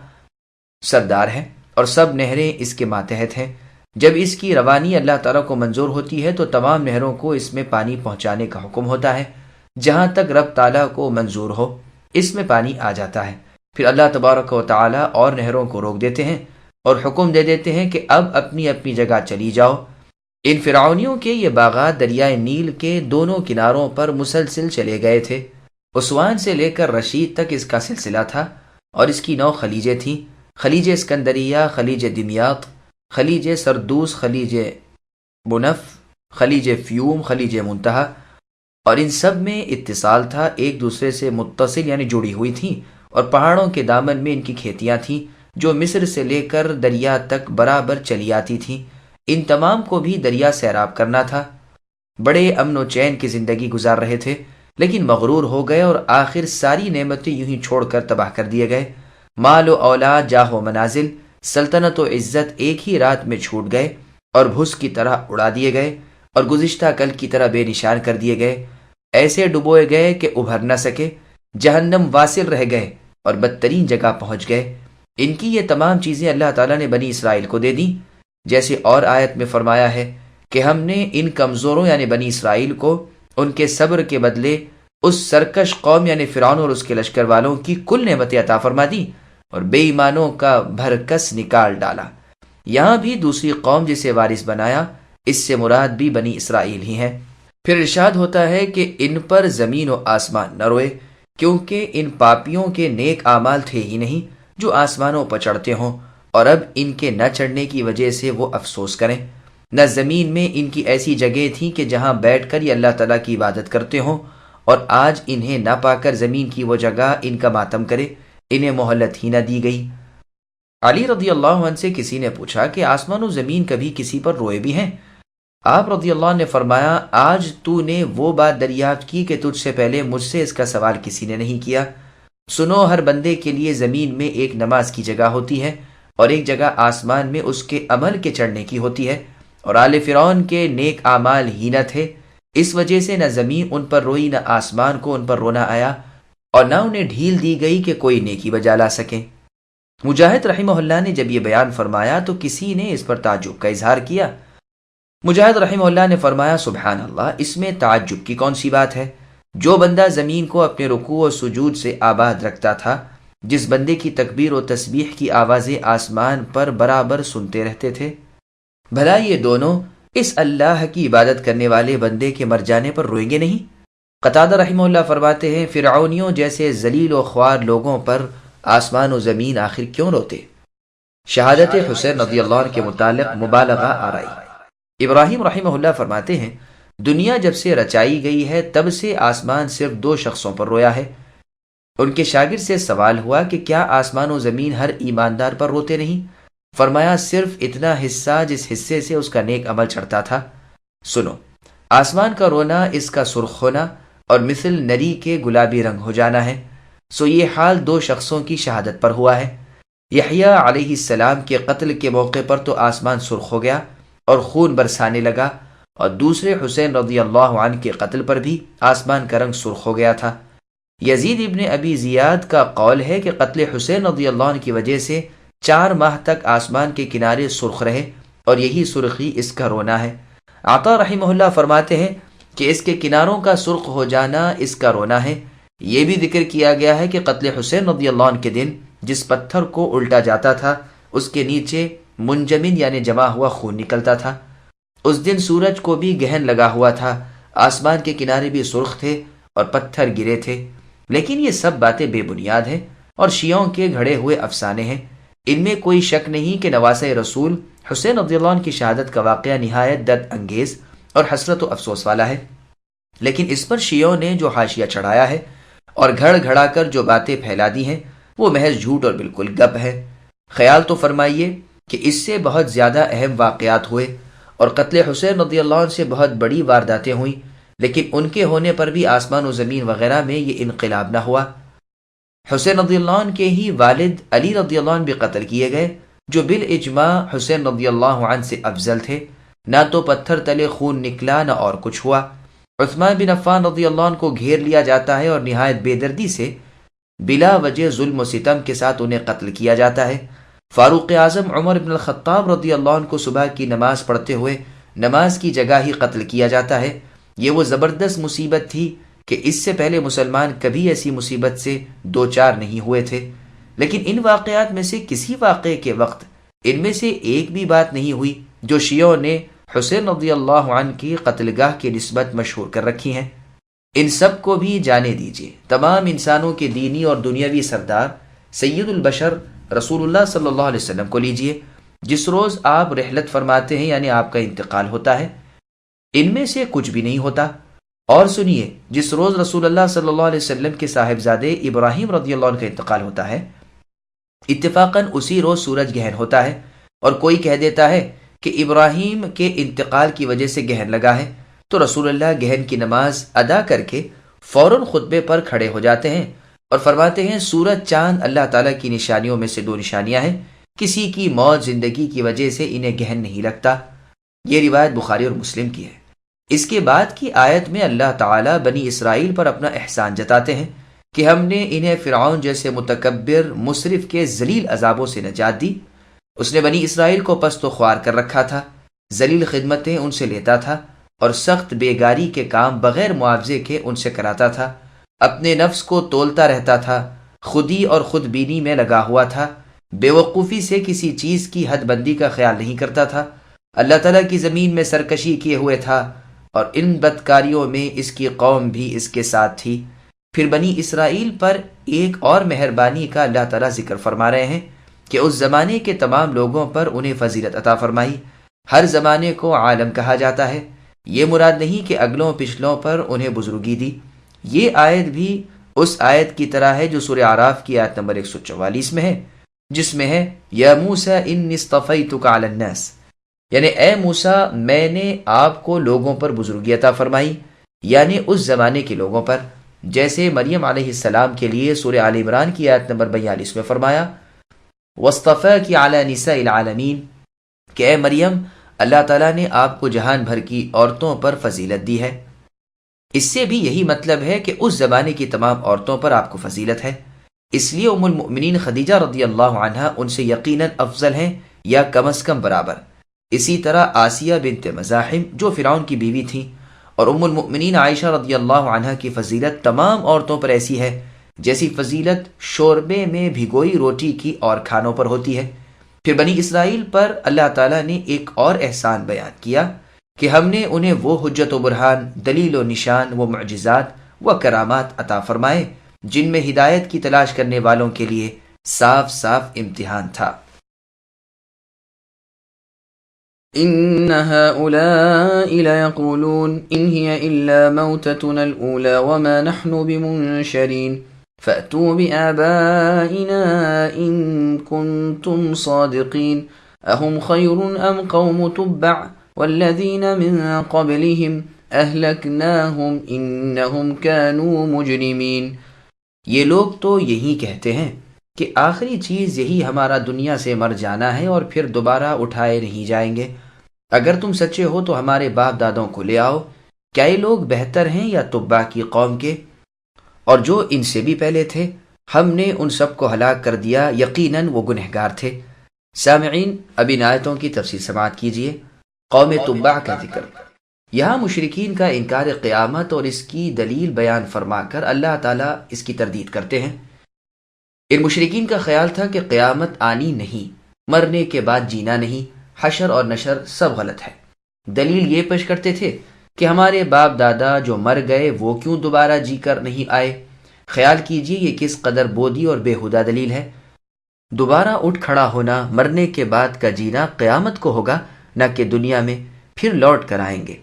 سردار ہے اور سب نہریں اس کے ماتحت ہیں۔ جب اس کی روانی اللہ تعالیٰ کو منظور ہوتی ہے تو تمام نہروں کو اس میں پانی پہنچانے کا حکم ہوتا ہے، جہاں تک رب تعالیٰ کو منظور ہو اس میں پانی آ جاتا ہے۔ پھر اللہ تبارک و تعالیٰ اور نہروں کو روک دیتے ہیں اور حکم دے دیتے ہیں کہ اب اپنی اپنی جگہ چلی جاؤ۔ ان فرعونیوں کے یہ باغات دریائے نیل کے دونوں کناروں پر مسلسل چلے گئے تھے۔ اسوان سے لے کر رشید تک اس کا سلسلہ تھا، اور اس کی 9 خلیجیں تھیں: خلیج اسکندریہ، خلیج دمیاط، خلیج سردوس، خلیج منف، خلیج فیوم، خلیج منتہا، اور ان سب میں اتصال تھا، ایک دوسرے سے متصل یعنی جڑی ہوئی تھیں، اور پہاڑوں کے دامن میں ان کی کھیتیاں تھیں جو مصر سے لے کر دریا تک برابر چلی آتی تھیں۔ ان تمام کو بھی دریا سیراب کرنا تھا۔ بڑے امن و چین کی زندگی گزار رہے تھے۔ لیکن مغرور ہو گئے اور آخر ساری نعمتیں یوں ہی چھوڑ کر تباہ کر دیے گئے۔ مال و اولاد، جاہ و منازل، سلطنت و عزت ایک ہی رات میں چھوٹ گئے اور بھس کی طرح اڑا دیے گئے اور گزشتہ کل کی طرح بے نشان کر دیے گئے۔ ایسے ڈبوئے گئے کہ ابھر نہ سکے، جہنم واصل رہ گئے اور بدترین جگہ پہنچ گئے۔ ان کی یہ تمام چیزیں اللہ تعالیٰ نے بنی اسرائیل کو دے دیں، جیسے اور آیت میں فرمایا ہے کہ ہم نے ان کمزوروں یعنی بنی اسرائیل کو ان کے صبر کے بدلے اس سرکش قوم یعنی فرعون اور اس کے لشکر والوں کی کل نعمتیں عطا فرما دی اور بے ایمانوں کا بھرکس نکال ڈالا۔ یہاں بھی دوسری قوم جسے وارث بنایا، اس سے مراد بھی بنی اسرائیل ہی ہیں۔ پھر ارشاد ہوتا ہے کہ ان پر زمین و آسمان نہ روئے، کیونکہ ان پاپیوں کے نیک اعمال تھے ہی نہیں جو آسمانوں پر چڑھتے ہوں، اور اب ان کے نہ چڑھنے کی وجہ سے وہ افسوس کریں۔ نہ زمین میں ان کی ایسی جگہ تھی کہ جہاں بیٹھ کر یہ اللہ تعالیٰ کی عبادت کرتے ہوں، اور آج انہیں نہ پا کر زمین کی وہ جگہ ان کا ماتم کرے، انہیں مہلت ہی نہ دی گئی۔ علی رضی اللہ عنہ سے کسی نے پوچھا کہ آسمان و زمین کبھی کسی پر روئے بھی ہیں؟ آپ رضی اللہ عنہ نے فرمایا، آج تو نے وہ بات دریافت کی کہ تجھ سے پہلے مجھ سے اس کا سوال کسی نے نہیں کیا۔ سنو، ہر بندے کے لیے زمین میں ایک نماز کی جگہ ہوتی ہے اور ایک جگہ آسمان میں اس کے عمل کے چڑھنے کی ہوتی ہے، اور آل فرعون کے نیک اعمال ہی نہ تھے، اس وجہ سے نہ زمین ان پر روئی نہ آسمان کو ان پر رونا آیا، اور نہ انہیں ڈھیل دی گئی کہ کوئی نیکی بجا لا سکیں۔ مجاہد رحمہ اللہ نے جب یہ بیان فرمایا تو کسی نے اس پر تعجب کا اظہار کیا۔ مجاہد رحمہ اللہ نے فرمایا، سبحان اللہ، اس میں تعجب کی کون سی بات ہے؟ جو بندہ زمین کو اپنے رکوع و سجود سے آباد رکھتا تھا، جس بندے کی تکبیر و تسبیح کی آوازیں آسمان پر برابر سنتے رہتے تھے، بھلا یہ دونوں اس اللہ کی عبادت کرنے والے بندے کے مر جانے پر روئیں گے نہیں؟ قتادہ رحمہ اللہ فرماتے ہیں، فرعونیوں جیسے ذلیل و خوار لوگوں پر آسمان و زمین آخر کیوں روتے؟ شہادت حسین رضی اللہ عنہ کے متعلق مبالغہ آرائی۔ ابراہیم رحمہ اللہ فرماتے ہیں، دنیا جب سے رچائی گئی ہے تب سے آسمان صرف 2 شخصوں پر رویا ہے۔ ان کے شاگرد سے سوال ہوا کہ کیا آسمان و زمین ہر ایماندار پر روتے نہیں؟ فرمایا، صرف اتنا حصہ جس حصے سے اس کا نیک عمل چڑھتا تھا۔ سنو، آسمان کا رونا، اس کا سرخ ہونا اور مثل نری کے گلابی رنگ ہو جانا ہے، سو یہ حال 2 شخصوں کی شہادت پر ہوا ہے۔ یحییٰ علیہ السلام کے قتل کے موقع پر تو آسمان سرخ ہو گیا اور خون برسانے لگا، اور دوسرے حسین رضی اللہ عنہ کے قتل پر بھی آسمان کا رنگ سرخ ہو گیا تھا۔ یزید ابن ابی زیاد کا قول ہے کہ قتل حسین رضی اللہ عنہ کی وجہ سے 4 ماہ تک آسمان کے کنارے سرخ رہے، اور یہی سرخی اس کا رونا ہے۔ عطا رحمہ اللہ فرماتے ہیں کہ اس کے کناروں کا سرخ ہو جانا اس کا رونا ہے۔ یہ بھی ذکر کیا گیا ہے کہ قتل حسین رضی اللہ عنہ کے دن جس پتھر کو الٹا جاتا تھا اس کے نیچے منجمد یعنی جمع ہوا خون نکلتا تھا۔ اس دن سورج کو بھی گہن لگا ہوا تھا، آسمان کے کنارے بھی سرخ تھے اور پتھر گرے تھے۔ لیکن یہ سب باتیں بے بنیاد ہیں اور شیعوں کے گھڑے ہوئے افسانے ہیں۔ ان میں کوئی شک نہیں کہ نواسۂ رسول حسین رضی اللہ عنہ کی شہادت کا واقعہ نہایت درد انگیز اور حسرت و افسوس والا ہے، لیکن اس پر شیعوں نے جو حاشیہ چڑھایا ہے اور گھڑ گھڑا کر جو باتیں پھیلا دی ہیں وہ محض جھوٹ اور بالکل گپ ہے۔ خیال تو فرمائیے کہ اس سے بہت زیادہ اہم واقعات ہوئے اور قتل حسین رضی اللہ عنہ سے بہت بڑی وارداتیں ہوئیں، لیکن ان کے ہونے پر بھی آسمان و زمین وغیرہ میں یہ انقلاب نہ ہوا۔ حسین رضی اللہ عنہ کے ہی والد علی رضی اللہ عنہ بھی قتل کیے گئے، جو بالاجماع حسین رضی اللہ عنہ سے افضل تھے۔ نہ تو پتھر تلے خون نکلا نہ اور کچھ ہوا۔ عثمان بن عفان رضی اللہ عنہ کو گھیر لیا جاتا ہے اور نہایت بے دردی سے بلا وجہ ظلم و ستم کے ساتھ انہیں قتل کیا جاتا ہے۔ فاروق اعظم عمر بن الخطاب رضی اللہ عنہ کو صبح کی نماز پڑھتے ہوئے نماز کی جگہ ہی قتل کیا جاتا ہے۔ یہ وہ زبردست مصیبت تھی کہ اس سے پہلے مسلمان کبھی ایسی مصیبت سے دوچار نہیں ہوئے تھے۔ لیکن ان واقعات میں سے کسی واقعے کے وقت ان میں سے ایک بھی بات نہیں ہوئی جو شیعوں نے حسین رضی اللہ عنہ کی قتل گاہ کی نسبت مشہور کر رکھی ہیں۔ ان سب کو بھی جانے دیجیے، تمام انسانوں کے دینی اور دنیاوی سردار سید البشر رسول اللہ صلی اللہ علیہ وسلم کو لیجیے، جس روز آپ رحلت فرماتے ہیں یعنی آپ کا انتقال ہوتا ہے، ان میں سے کچھ بھی نہیں ہوتا۔ اور سنیے، جس روز رسول اللہ صلی اللہ علیہ وسلم کے صاحبزادے ابراہیم رضی اللہ عنہ کا انتقال ہوتا ہے، اتفاقاً اسی روز سورج گہن ہوتا ہے، اور کوئی کہہ دیتا ہے کہ ابراہیم کے انتقال کی وجہ سے گہن لگا ہے، تو رسول اللہ گہن کی نماز ادا کر کے فوراً خطبے پر کھڑے ہو جاتے ہیں اور فرماتے ہیں سورج چاند اللہ تعالیٰ کی نشانیوں میں سے دو نشانیاں ہیں، کسی کی موت زندگی کی وجہ سے انہیں گہن نہیں لگتا۔ یہ روایت بخاری اور مسلم کی ہے۔ اس کے بعد کی آیت میں اللہ تعالیٰ بنی اسرائیل پر اپنا احسان جتاتے ہیں کہ ہم نے انہیں فرعون جیسے متکبر مصرف کے ذلیل عذابوں سے نجات دی۔ اس نے بنی اسرائیل کو پست و خوار کر رکھا تھا، ذلیل خدمتیں ان سے لیتا تھا اور سخت بیگاری کے کام بغیر معاوضے کے ان سے کراتا تھا، اپنے نفس کو تولتا رہتا تھا، خودی اور خود بینی میں لگا ہوا تھا، بے وقوفی سے کسی چیز کی حد بندی کا خیال نہیں کرتا تھا، اللہ تعالیٰ کی زمین میں سرکشی کیے ہوئے تھا، اور ان بدکاریوں میں اس کی قوم بھی اس کے ساتھ تھی۔ پھر بنی اسرائیل پر ایک اور مہربانی کا اللہ تعالیٰ ذکر فرما رہے ہیں کہ اس زمانے کے تمام لوگوں پر انہیں فضیلت عطا فرمائی۔ ہر زمانے کو عالم کہا جاتا ہے، یہ مراد نہیں کہ اگلوں پچھلوں پر انہیں بزرگی دی۔ یہ آیت بھی اس آیت کی طرح ہے جو سورہ اعراف کی آیت نمبر 144 میں ہے، جس میں ہے یا موسیٰ انی اصطفیتک علی الناس، یعنی اے موسیٰ میں نے آپ کو لوگوں پر بزرگی عطا فرمائی، یعنی اس زمانے کے لوگوں پر، جیسے مریم علیہ السلام کے لیے سورہ آل عمران کی آیت نمبر 42 میں فرمایا وَاصْطَفَاكِ عَلَى نِسَاءِ الْعَالَمِينَ کہ اے مریم اللہ تعالیٰ نے آپ کو جہان بھر کی عورتوں پر فضیلت دی ہے۔ اس سے بھی یہی مطلب ہے کہ اس زمانے کی تمام عورتوں پر آپ کو فضیلت ہے، اس لیے ام المؤمنین خدیجہ رضی اللہ عنہا ان سے یقیناً افضل ہیں یا کم از کم برابر۔ اسی طرح آسیہ بنت مزاحم جو فرعون کی بیوی تھیں، اور ام المؤمنین عائشہ رضی اللہ عنہا کی فضیلت تمام عورتوں پر ایسی ہے جیسی فضیلت شوربے میں بھگوئی روٹی کی اور کھانوں پر ہوتی ہے۔ پھر بنی اسرائیل پر اللہ تعالیٰ نے ایک اور احسان بیان کیا کہ ہم نے انہیں وہ حجت و برہان، دلیل و نشان، وہ معجزات و کرامات عطا فرمائے جن میں ہدایت کی تلاش کرنے والوں کے لیے صاف صاف امتحان تھا۔ إن هؤلاء ليقولون إن هي إلا موتتنا الأولى وما نحن بمنشرين فأتوا بآبائنا إن كنتم صادقين أهم خير أم قوم تبع والذين من قبلهم أهلكناهم إنهم كانوا مجرمين۔ یہ لوگ تو یہی کہتے ہیں کہ آخری چیز یہی ہمارا دنیا سے مر جانا ہے اور پھر دوبارہ اٹھائے نہیں جائیں گے۔ اگر تم سچے ہو تو ہمارے باپ دادوں کو لے آؤ، کیا یہ لوگ بہتر ہیں یا تبع کی قوم کے؟ اور جو ان سے بھی پہلے تھے ہم نے ان سب کو ہلاک کر دیا، یقیناً وہ گنہگار تھے۔ سامعین اب ان آیتوں کی تفسیر سماعت کیجیے۔ قوم تبع کا ذکر، یہاں مشرکین کا انکار قیامت اور اس کی دلیل بیان فرما کر اللہ تعالیٰ اس کی تردید کرتے ہیں۔ ان مشرکین کا خیال تھا کہ قیامت آنی نہیں، مرنے کے بعد جینا نہیں، حشر اور نشر سب غلط ہے۔ دلیل یہ پیش کرتے تھے کہ ہمارے باپ دادا جو مر گئے وہ کیوں دوبارہ جی کر نہیں آئے؟ خیال کیجئے یہ کس قدر بودی اور بےہودہ دلیل ہے۔ دوبارہ اٹھ کھڑا ہونا، مرنے کے بعد کا جینا قیامت کو ہوگا، نہ کہ دنیا میں، پھر لوٹ کر آئیں گے۔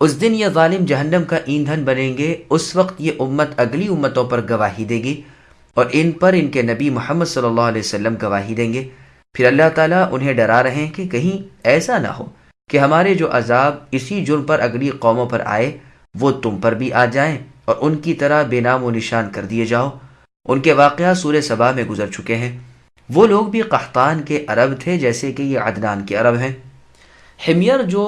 اس دن یہ ظالم جہنم کا ایندھن بنیں گے، اس وقت یہ امت اگلی امتوں پر گواہی دے گی اور ان پر ان کے نبی محمد صلی اللہ علیہ وسلم گواہی دیں گے۔ پھر اللہ تعالیٰ انہیں ڈرا رہے ہیں کہ کہیں ایسا نہ ہو کہ ہمارے جو عذاب اسی جرم پر اگلی قوموں پر آئے وہ تم پر بھی آ جائیں اور ان کی طرح بے نام و نشان کر دیے جاؤ۔ ان کے واقعات سورہ سبا میں گزر چکے ہیں۔ وہ لوگ بھی قحطان کے عرب تھے جیسے کہ یہ عدنان کے عرب ہیں۔ حمیر جو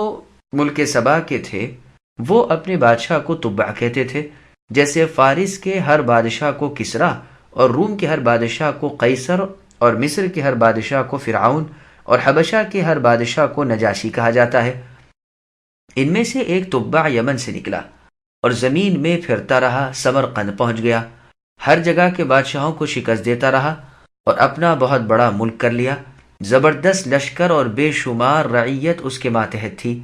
ملک سبا کے تھے وہ اپنے بادشاہ کو تبع کہتے تھے، جیسے فارس کے ہر بادشاہ کو کسرا اور روم کے ہر بادشاہ کو قیصر اور مصر کے ہر بادشاہ کو فرعون اور حبشہ کے ہر بادشاہ کو نجاشی کہا جاتا ہے۔ ان میں سے ایک تبع یمن سے نکلا اور زمین میں پھرتا رہا، سمرقند پہنچ گیا، ہر جگہ کے بادشاہوں کو شکست دیتا رہا اور اپنا بہت بڑا ملک کر لیا۔ زبردست لشکر اور بے شمار رعیت اس کے ماتحت تھی۔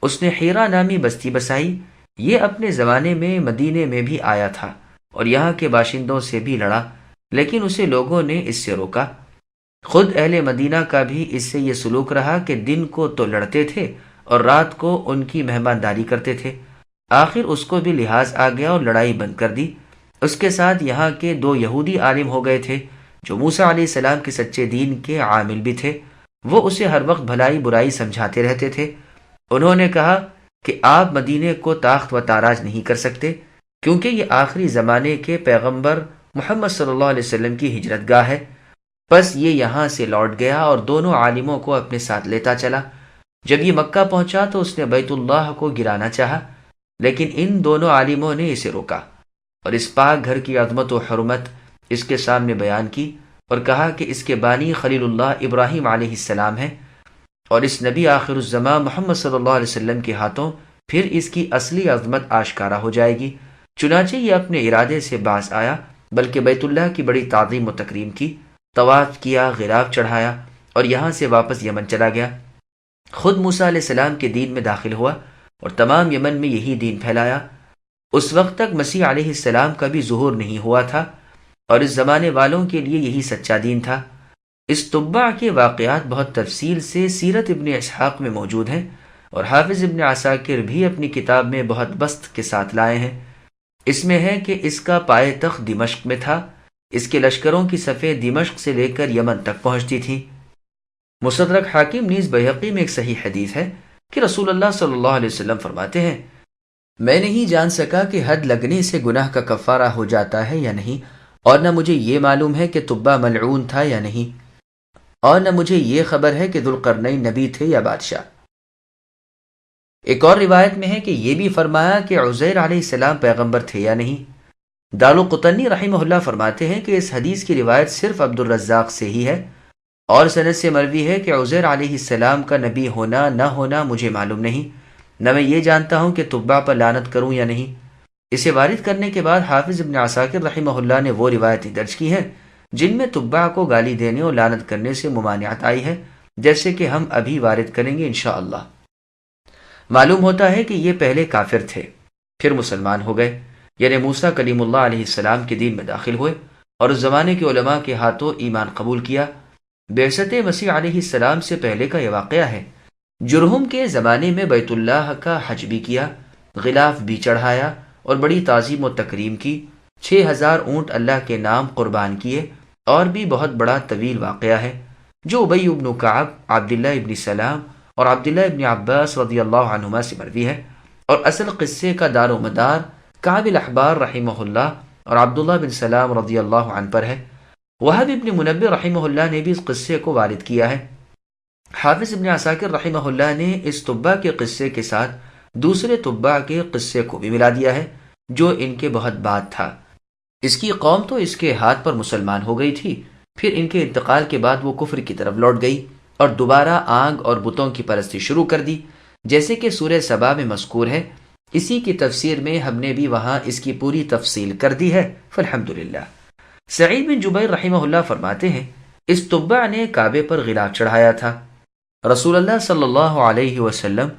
اس نے حیرہ نامی بستی بسائی، یہ اپنے زمانے میں مدینے میں بھی آیا تھا اور یہاں کے باشندوں سے بھی لڑا، لیکن اسے لوگوں نے اس سے روکا۔ خود اہل مدینہ کا بھی اس سے یہ سلوک رہا کہ دن کو تو لڑتے تھے اور رات کو ان کی مہمانداری کرتے تھے۔ آخر اس کو بھی لحاظ آ گیا اور لڑائی بند کر دی۔ اس کے ساتھ یہاں کے 2 یہودی عالم ہو گئے تھے جو موسیٰ علیہ السلام کے سچے دین کے عامل بھی تھے۔ وہ اسے ہر وقت بھلائی برائی سمجھاتے رہتے تھے۔ انہوں نے کہا کہ آپ مدینے کو تاخت و تاراج نہیں کر سکتے، کیونکہ یہ آخری زمانے کے پیغمبر محمد صلی اللہ علیہ وسلم کی ہجرت گاہ ہے۔ پس یہ یہاں سے لوٹ گیا اور دونوں عالموں کو اپنے ساتھ لیتا چلا۔ جب یہ مکہ پہنچا تو اس نے بیت اللہ کو گرانا چاہا، لیکن ان دونوں عالموں نے اسے روکا اور اس پاک گھر کی عظمت و حرمت اس کے سامنے بیان کی اور کہا کہ اس کے بانی خلیل اللہ ابراہیم علیہ السلام ہے، اور اس نبی آخر الزمان محمد صلی اللہ علیہ وسلم کے ہاتھوں پھر اس کی اصلی عظمت آشکارا ہو جائے گی۔ چنانچہ یہ اپنے ارادے سے باز آیا، بلکہ بیت اللہ کی بڑی تعظیم و تکریم کی، طواف کیا، غلاف چڑھایا اور یہاں سے واپس یمن چلا گیا۔ خود موسیٰ علیہ السلام کے دین میں داخل ہوا اور تمام یمن میں یہی دین پھیلایا۔ اس وقت تک مسیح علیہ السلام کا بھی ظہور نہیں ہوا تھا اور اس زمانے والوں کے لیے یہی سچا دین تھا۔ اس تبع کے واقعات بہت تفصیل سے سیرت ابن اسحاق میں موجود ہیں اور حافظ ابن عساکر بھی اپنی کتاب میں بہت بسط کے ساتھ لائے ہیں۔ اس میں ہے کہ اس کا پائے تخت دمشق میں تھا، اس کے لشکروں کی صفیں دمشق سے لے کر یمن تک پہنچتی تھیں۔ مستدرک حاکم نیز بیہقی میں ایک صحیح حدیث ہے کہ رسول اللہ صلی اللہ علیہ وسلم فرماتے ہیں، میں نہیں جان سکا کہ حد لگنے سے گناہ کا کفارہ ہو جاتا ہے یا نہیں، اور نہ مجھے یہ معلوم ہے کہ تبع ملعون تھا یا نہیں، اور نہ مجھے یہ خبر ہے کہ ذوالقرنین نبی تھے یا بادشاہ۔ ایک اور روایت میں ہے کہ یہ بھی فرمایا کہ عزیر علیہ السلام پیغمبر تھے یا نہیں۔ دارقطنی رحمہ اللہ فرماتے ہیں کہ اس حدیث کی روایت صرف عبد الرزاق سے ہی ہے، اور سند سے مروی ہے کہ عزیر علیہ السلام کا نبی ہونا نہ ہونا مجھے معلوم نہیں، نہ میں یہ جانتا ہوں کہ تبع پر لعنت کروں یا نہیں۔ اسے وارد کرنے کے بعد حافظ ابن عساکر رحمہ اللہ نے وہ روایتیں درج کی ہیں جن میں تبع کو گالی دینے اور لعنت کرنے سے ممانعت آئی ہے، جیسے کہ ہم ابھی وارد کریں گے انشاءاللہ۔ معلوم ہوتا ہے کہ یہ پہلے کافر تھے، پھر مسلمان ہو گئے، یعنی موسیٰ کلیم اللہ علیہ السلام کے دین میں داخل ہوئے اور اس زمانے کے علماء کے ہاتھوں ایمان قبول کیا۔ بعثت مسیح علیہ السلام سے پہلے کا یہ واقعہ ہے۔ جرہم کے زمانے میں بیت اللہ کا حج بھی کیا، غلاف بھی چڑھایا اور بڑی تعظیم و تکریم کی، 6000 اونٹ اللہ کے نام قربان کیے، اور بھی بہت بڑا طویل واقعہ ہے جو ابی بن کعب، عبداللہ ابن سلام اور عبداللہ ابن عباس رضی اللہ عنہما سے مروی ہے، اور اصل قصے کا دار و مدار کعب الاحبار رحمہ اللہ اور عبداللہ بن سلام رضی اللہ عنہ پر ہے۔ وہب ابن منبہ رحمہ اللہ نے بھی اس قصے کو وارد کیا ہے۔ حافظ ابن عساکر رحمہ اللہ نے اس تبع کے قصے کے ساتھ دوسرے تبع کے قصے کو بھی ملا دیا ہے جو ان کے بہت بعد تھا۔ اس کی قوم تو اس کے ہاتھ پر مسلمان ہو گئی تھی، پھر ان کے انتقال کے بعد وہ کفر کی طرف لوٹ گئی اور دوبارہ آنگ اور بتوں کی پرستی شروع کر دی، جیسے کہ سورہ سبا میں مذکور ہے۔ اسی کی تفسیر میں ہم نے بھی وہاں اس کی پوری تفصیل کر دی ہے، فالحمدللہ۔ سعید بن جبیر رحمہ اللہ فرماتے ہیں، اس تبع نے کعبے پر غلاف چڑھایا تھا۔ رسول اللہ صلی اللہ علیہ وسلم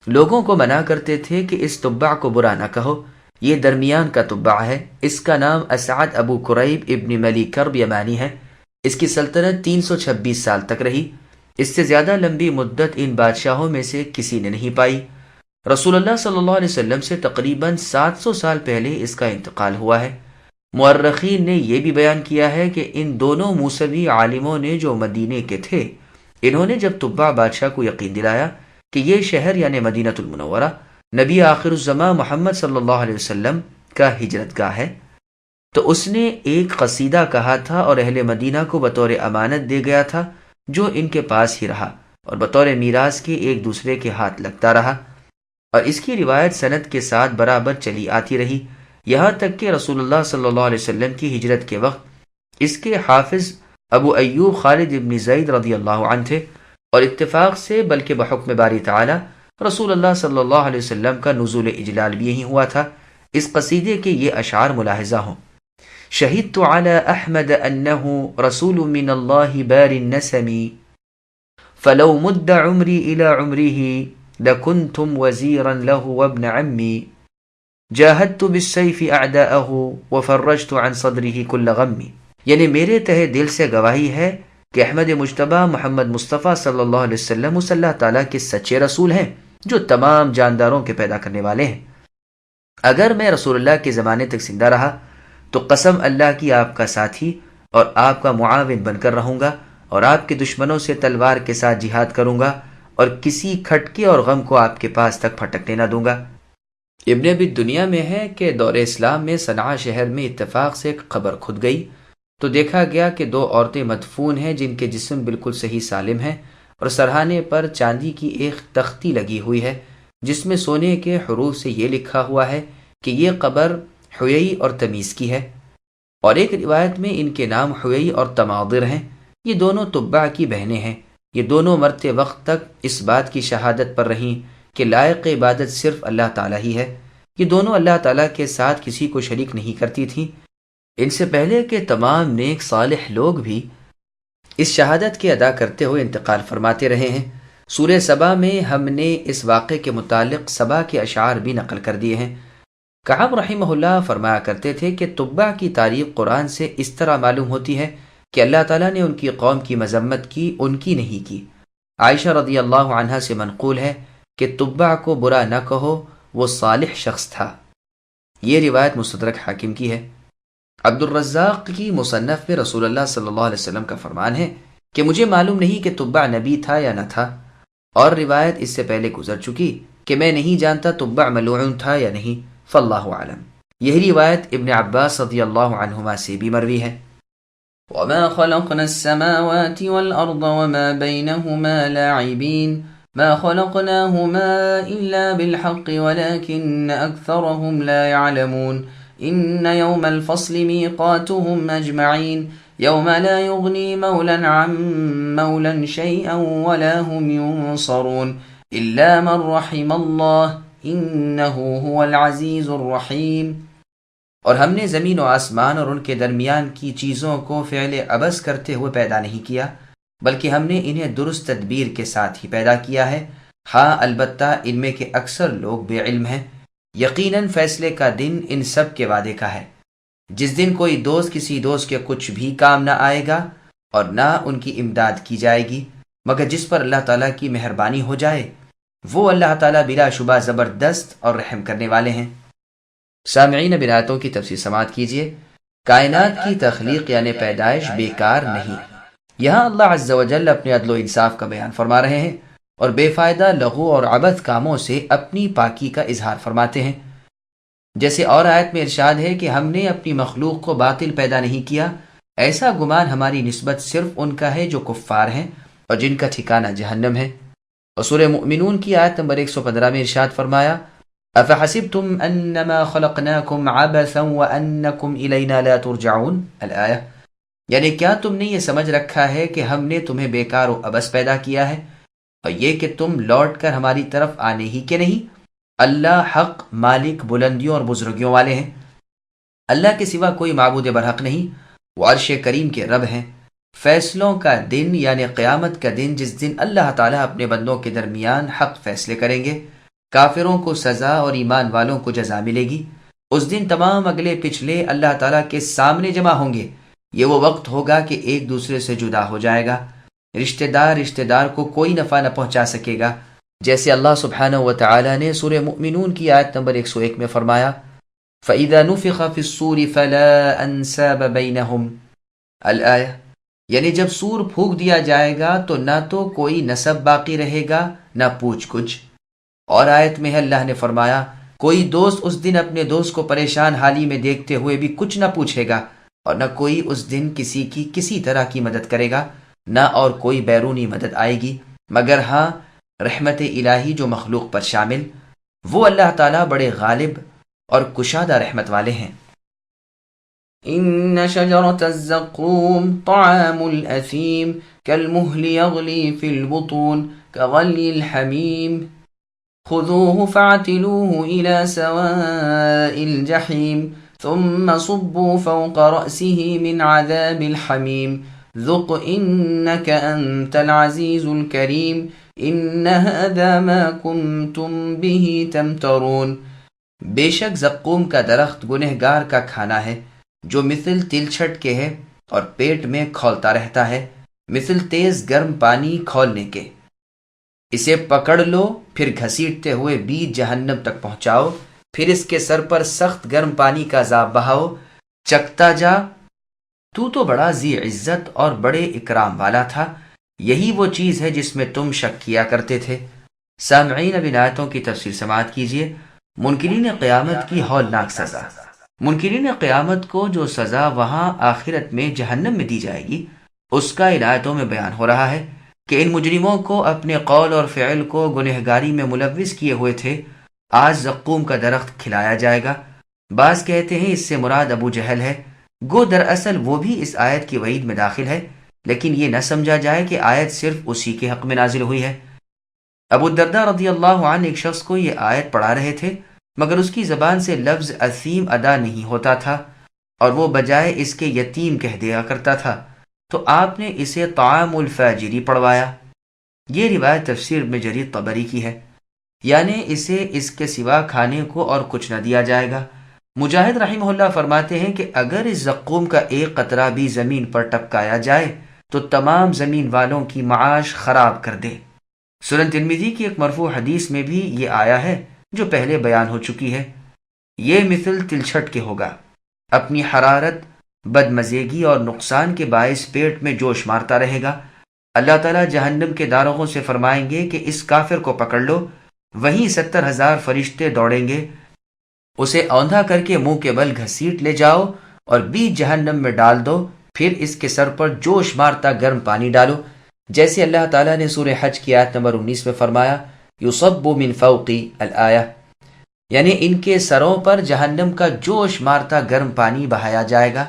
لوگوں کو منع کرتے تھے کہ اس تبع کو برا نہ کہو، یہ درمیان کا تبع ہے، اس کا نام اسعد ابو قریب ابن ملی کرب یمانی ہے، اس کی سلطنت 326 سال تک رہی، اس سے زیادہ لمبی مدت ان بادشاہوں میں سے کسی نے نہیں پائی۔ رسول اللہ صلی اللہ علیہ وسلم سے تقریباً 700 سال پہلے اس کا انتقال ہوا ہے۔ مورخین نے یہ بھی بیان کیا ہے کہ ان دونوں موسوی عالموں نے جو مدینے کے تھے، انہوں نے جب تبع بادشاہ کو یقین دلایا کہ یہ شہر یعنی مدینہ المنورہ نبی آخر الزمان محمد صلی اللہ علیہ وسلم کا ہجرت گاہ ہے، تو اس نے ایک قصیدہ کہا تھا اور اہل مدینہ کو بطور امانت دے گیا تھا، جو ان کے پاس ہی رہا اور بطور میراث کے ایک دوسرے کے ہاتھ لگتا رہا، اور اس کی روایت سند کے ساتھ برابر چلی آتی رہی، یہاں تک کہ رسول اللہ صلی اللہ علیہ وسلم کی ہجرت کے وقت اس کے حافظ ابو ایوب خالد ابن زید رضی اللہ عنہ تھے، اور اتفاق سے بلکہ بحکم باری تعالی رسول اللہ صلی اللہ علیہ وسلم کا نزول اجلال بھی یہی ہوا تھا۔ اس قصیدے کے یہ اشعار ملاحظہ ہوں: شہدت علی احمد انہ رسول من اللہ بار النسم فلو مد عمری الى عمره لکنتم وزیرا له وابن عمی جاہدت بالسیف اعداءه وفرجت عن صدره كل غم، یعنی میرے تہ دل سے گواہی ہے کہ احمد مجتبی محمد مصطفیٰ صلی اللہ علیہ وسلم اس اللہ تعالیٰ کے سچے رسول ہیں جو تمام جانداروں کے پیدا کرنے والے ہیں۔ اگر میں رسول اللہ کے زمانے تک زندہ رہا تو قسم اللہ کی آپ کا ساتھی اور آپ کا معاون بن کر رہوں گا، اور آپ کے دشمنوں سے تلوار کے ساتھ جہاد کروں گا، اور کسی کھٹکے اور غم کو آپ کے پاس تک پھٹکنے نہ دوں گا۔ ابن ابی دنیا میں ہے کہ دور اسلام میں صنعاء شہر میں اتفاق سے ایک قبر کھد گئی تو دیکھا گیا کہ 2 عورتیں مدفون ہیں جن کے جسم بالکل صحیح سالم ہیں، اور سرہانے پر چاندی کی ایک تختی لگی ہوئی ہے جس میں سونے کے حروف سے یہ لکھا ہوا ہے کہ یہ قبر حیی اور تمیز کی ہے، اور ایک روایت میں ان کے نام حیی اور تماضر ہیں۔ یہ دونوں تبع کی بہنیں ہیں۔ یہ دونوں مرتے وقت تک اس بات کی شہادت پر رہیں کہ لائق عبادت صرف اللہ تعالیٰ ہی ہے۔ یہ دونوں اللہ تعالیٰ کے ساتھ کسی کو شریک نہیں کرتی تھیں۔ ان سے پہلے کے تمام نیک صالح لوگ بھی اس شہادت کے ادا کرتے ہوئے انتقال فرماتے رہے ہیں۔ سورہ سبا میں ہم نے اس واقعے کے متعلق سبا کے اشعار بھی نقل کر دیے ہیں۔ کعب رحمہ اللہ فرمایا کرتے تھے کہ تبع کی تعریف قرآن سے اس طرح معلوم ہوتی ہے کہ اللہ تعالیٰ نے ان کی قوم کی مذمت کی، ان کی نہیں کی۔ عائشہ رضی اللہ عنہا سے منقول ہے کہ تبع کو برا نہ کہو، وہ صالح شخص تھا۔ یہ روایت مستدرک حاکم کی ہے۔ عبد الرزاق کی مصنف میں رسول اللہ صلی اللہ علیہ وسلم کا فرمان ہے کہ مجھے معلوم نہیں کہ تبع نبی تھا یا نہ تھا، اور روایت اس سے پہلے گزر چکی کہ میں نہیں جانتا تبع ملعون تھا یا نہیں، فاللہ اعلم۔ یہی روایت ابن عباس رضی اللہ عنہما سے بھی مروی ہے۔ وما خلقنا السماوات والأرض وما بينهما لاعبين ما خلقناهما إلا بالحق ولكن أكثرهم لا يعلمون إن يوم الفصل ميقاتهم أجمعين يوم لا يغني مولا عن مولا شيئا ولا هم ينصرون إلا من رحم الله إنه هو العزيز الرحيم۔ اور ہم نے زمین و آسمان اور ان کے درمیان کی چیزوں کو فعل عبث کرتے ہوئے پیدا نہیں کیا، بلکہ ہم نے انہیں درست تدبیر کے ساتھ ہی پیدا کیا ہے۔ ہاں البتہ ان میں کے اکثر لوگ بے علم ہیں۔ یقیناً فیصلے کا دن ان سب کے وعدے کا ہے، جس دن کوئی دوست کسی دوست کے کچھ بھی کام نہ آئے گا اور نہ ان کی امداد کی جائے گی مگر جس پر اللہ تعالیٰ کی مہربانی ہو جائے۔ وہ اللہ تعالیٰ بلا شبہ زبردست اور رحم کرنے والے ہیں۔ سامعین، اب آیتوں کی تفسیر سماعت کیجیے۔ کائنات کی تخلیق یعنی پیدائش بیکار نہیں۔ یہاں اللہ عز و جل اپنے عدل و انصاف کا بیان فرما رہے ہیں اور بے فائدہ لغو اور عبث کاموں سے اپنی پاکی کا اظہار فرماتے ہیں۔ جیسے اور آیت میں ارشاد ہے کہ ہم نے اپنی مخلوق کو باطل پیدا نہیں کیا، ایسا گمان ہماری نسبت صرف ان کا ہے جو کفار ہیں اور جن کا ٹھکانہ جہنم ہے۔ اور سورہ مؤمنون کی آیت نمبر 115 میں ارشاد فرمایا افحسبتم انما خلقناکم عبثا وانکم الینا لا ترجعون الآیہ، یعنی کیا تم نے یہ سمجھ رکھا ہے کہ ہم نے تمہیں بیکار و عبث پیدا کیا ہے اور یہ کہ تم لوٹ کر ہماری طرف آنے ہی کے نہیں؟ اللہ حق مالک بلندیوں اور بزرگیوں والے ہیں۔ اللہ کے سوا کوئی معبود برحق نہیں، وہ عرش کریم کے رب ہیں۔ فیصلوں کا دن یعنی قیامت کا دن، جس دن اللہ تعالیٰ اپنے بندوں کے درمیان حق فیصلے کریں گے، کافروں کو سزا اور ایمان والوں کو جزا ملے گی۔ اس دن تمام اگلے پچھلے اللہ تعالیٰ کے سامنے جمع ہوں گے۔ یہ وہ وقت ہوگا کہ ایک دوسرے سے جدا ہو جائے گا، رشتہ دار کو کوئی نفع نہ پہنچا سکے گا، جیسے اللہ سبحانہ و تعالیٰ نے سورہ مؤمنون کی آیت نمبر 101 میں فرمایا فَإِذَا نُفِخَ فِي الصُّورِ فَلَا أَنْسَابَ بَيْنَهُمْ الآیہ، یعنی جب سور پھونک دیا جائے گا تو نہ تو کوئی نسب باقی رہے گا نہ پوچھ کچھ۔ اور آیت میں اللہ نے فرمایا کوئی دوست اس دن اپنے دوست کو پریشان حالی میں دیکھتے ہوئے بھی کچھ نہ پوچھے گا، اور نہ کوئی اس دن کسی کی کسی طرح کی مدد کرے گا، نہ اور کوئی بیرونی مدد آئے گی، مگر ہاں رحمت الہی جو مخلوق پر شامل، وہ اللہ تعالیٰ بڑے غالب اور کشادہ رحمت والے ہیں۔ إن شجرة الزقوم طعام الأثيم كالمهل يغلي في البطون كغلي الحميم خذوه فاعتلوه إلى سواء الجحيم ثم صبوا فوق رأسه من عذاب الحميم ذق إنك أنت العزيز الكريم إن هذا ما كنتم به تمترون۔ بے شک زقوم کا درخت گنہگار کا کھانا ہے، جو مثل تلچھٹ کے ہے اور پیٹ میں کھولتا رہتا ہے، مثل تیز گرم پانی کھولنے کے۔ اسے پکڑ لو، پھر گھسیٹتے ہوئے بیچ جہنم تک پہنچاؤ، پھر اس کے سر پر سخت گرم پانی کا عذاب بہاؤ، چکتا جا۔ تو بڑا ذی عزت اور بڑے اکرام والا تھا، یہی وہ چیز ہے جس میں تم شک کیا کرتے تھے۔ سامعین، اب ان آیتوں کی تفسیر سماعت کیجیے۔ منکرین قیامت کی ہولناک سزا۔ منکرین قیامت کو جو سزا وہاں آخرت میں جہنم میں دی جائے گی، اس کا ان آیتوں میں بیان ہو رہا ہے کہ ان مجرموں کو اپنے قول اور فعل کو گنہگاری میں ملوث کیے ہوئے تھے، آج زقوم کا درخت کھلایا جائے گا۔ بعض کہتے ہیں اس سے مراد ابو جہل ہے، گو دراصل وہ بھی اس آیت کی وعید میں داخل ہے، لیکن یہ نہ سمجھا جائے کہ آیت صرف اسی کے حق میں نازل ہوئی ہے۔ ابو الدرداء رضی اللہ عنہ ایک شخص کو یہ آیت پڑھا رہے تھے، مگر اس کی زبان سے لفظ اثیم ادا نہیں ہوتا تھا اور وہ بجائے اس کے یتیم کہہ دیا کرتا تھا، تو آپ نے اسے طعام الفاجری پڑھوایا۔ یہ روایت تفسیر ابن جریر طبری کی ہے، یعنی اسے اس کے سوا کھانے کو اور کچھ نہ دیا جائے گا۔ مجاہد رحمہ اللہ فرماتے ہیں کہ اگر اس زقوم کا ایک قطرہ بھی زمین پر ٹپکایا جائے تو تمام زمین والوں کی معاش خراب کر دے۔ سنن ترمذی کی ایک مرفوع حدیث میں بھی یہ آیا ہے جو پہلے بیان ہو چکی ہے۔ یہ مثل تلچھٹ کے ہوگا، اپنی حرارت، بدمزیگی اور نقصان کے باعث پیٹ میں جوش مارتا رہے گا۔ اللہ تعالیٰ جہنم کے داروغوں سے فرمائیں گے کہ اس کافر کو پکڑ لو، وہیں 70,000 فرشتے دوڑیں گے، اسے اوندھا کر کے منہ کے بل گھسیٹ لے جاؤ اور بیچ جہنم میں ڈال دو، پھر اس کے سر پر جوش مارتا گرم پانی ڈالو، جیسے اللہ تعالیٰ نے سورہ حج کی آیت نمبر 19 میں فرمایا یصب من فوقی الآیہ، یعنی ان کے سروں پر جہنم کا جوش مارتا گرم پانی بہایا جائے گا،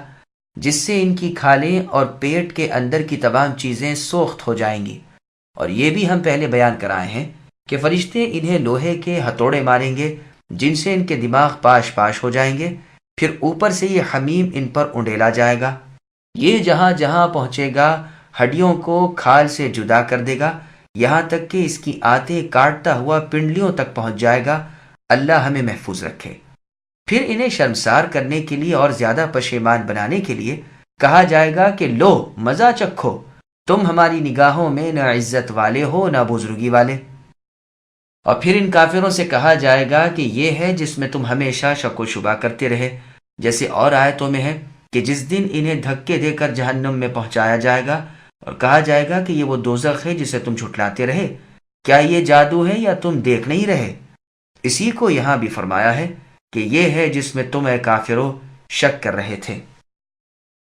جس سے ان کی کھالیں اور پیٹ کے اندر کی تمام چیزیں سوخت ہو جائیں گی۔ اور یہ بھی ہم پہلے بیان کرائے ہیں کہ فرشتے انہیں لوہے کے ہتھوڑے ماریں گے جن سے ان کے دماغ پاش پاش ہو جائیں گے، پھر اوپر سے یہ حمیم ان پر انڈیلا جائے گا، یہ جہاں جہاں پہنچے گا ہڈیوں کو کھال سے جدا کر دے گا، یہاں تک کہ اس کی آنتیں کاٹتا ہوا پنڈلیوں تک پہنچ جائے گا۔ اللہ ہمیں محفوظ رکھے۔ پھر انہیں شرمسار کرنے کے لیے اور زیادہ پشیمان بنانے کے لیے کہا جائے گا کہ لو مزہ چکھو، تم ہماری نگاہوں میں نہ عزت والے ہو نہ بزرگی والے۔ اور پھر ان کافروں سے کہا جائے گا کہ یہ ہے جس میں تم ہمیشہ شک و شبہ کرتے رہے، جیسے اور آیتوں میں ہے کہ جس دن انہیں دھکے دے کر جہنم میں پہنچایا جائے گا اور کہا جائے گا کہ یہ وہ دوزخ ہے جسے تم جھٹلاتے رہے، کیا یہ جادو ہے یا تم دیکھ نہیں رہے؟ اسی کو یہاں بھی فرمایا ہے کہ یہ ہے جس میں تم اے کافرو شک کر رہے تھے۔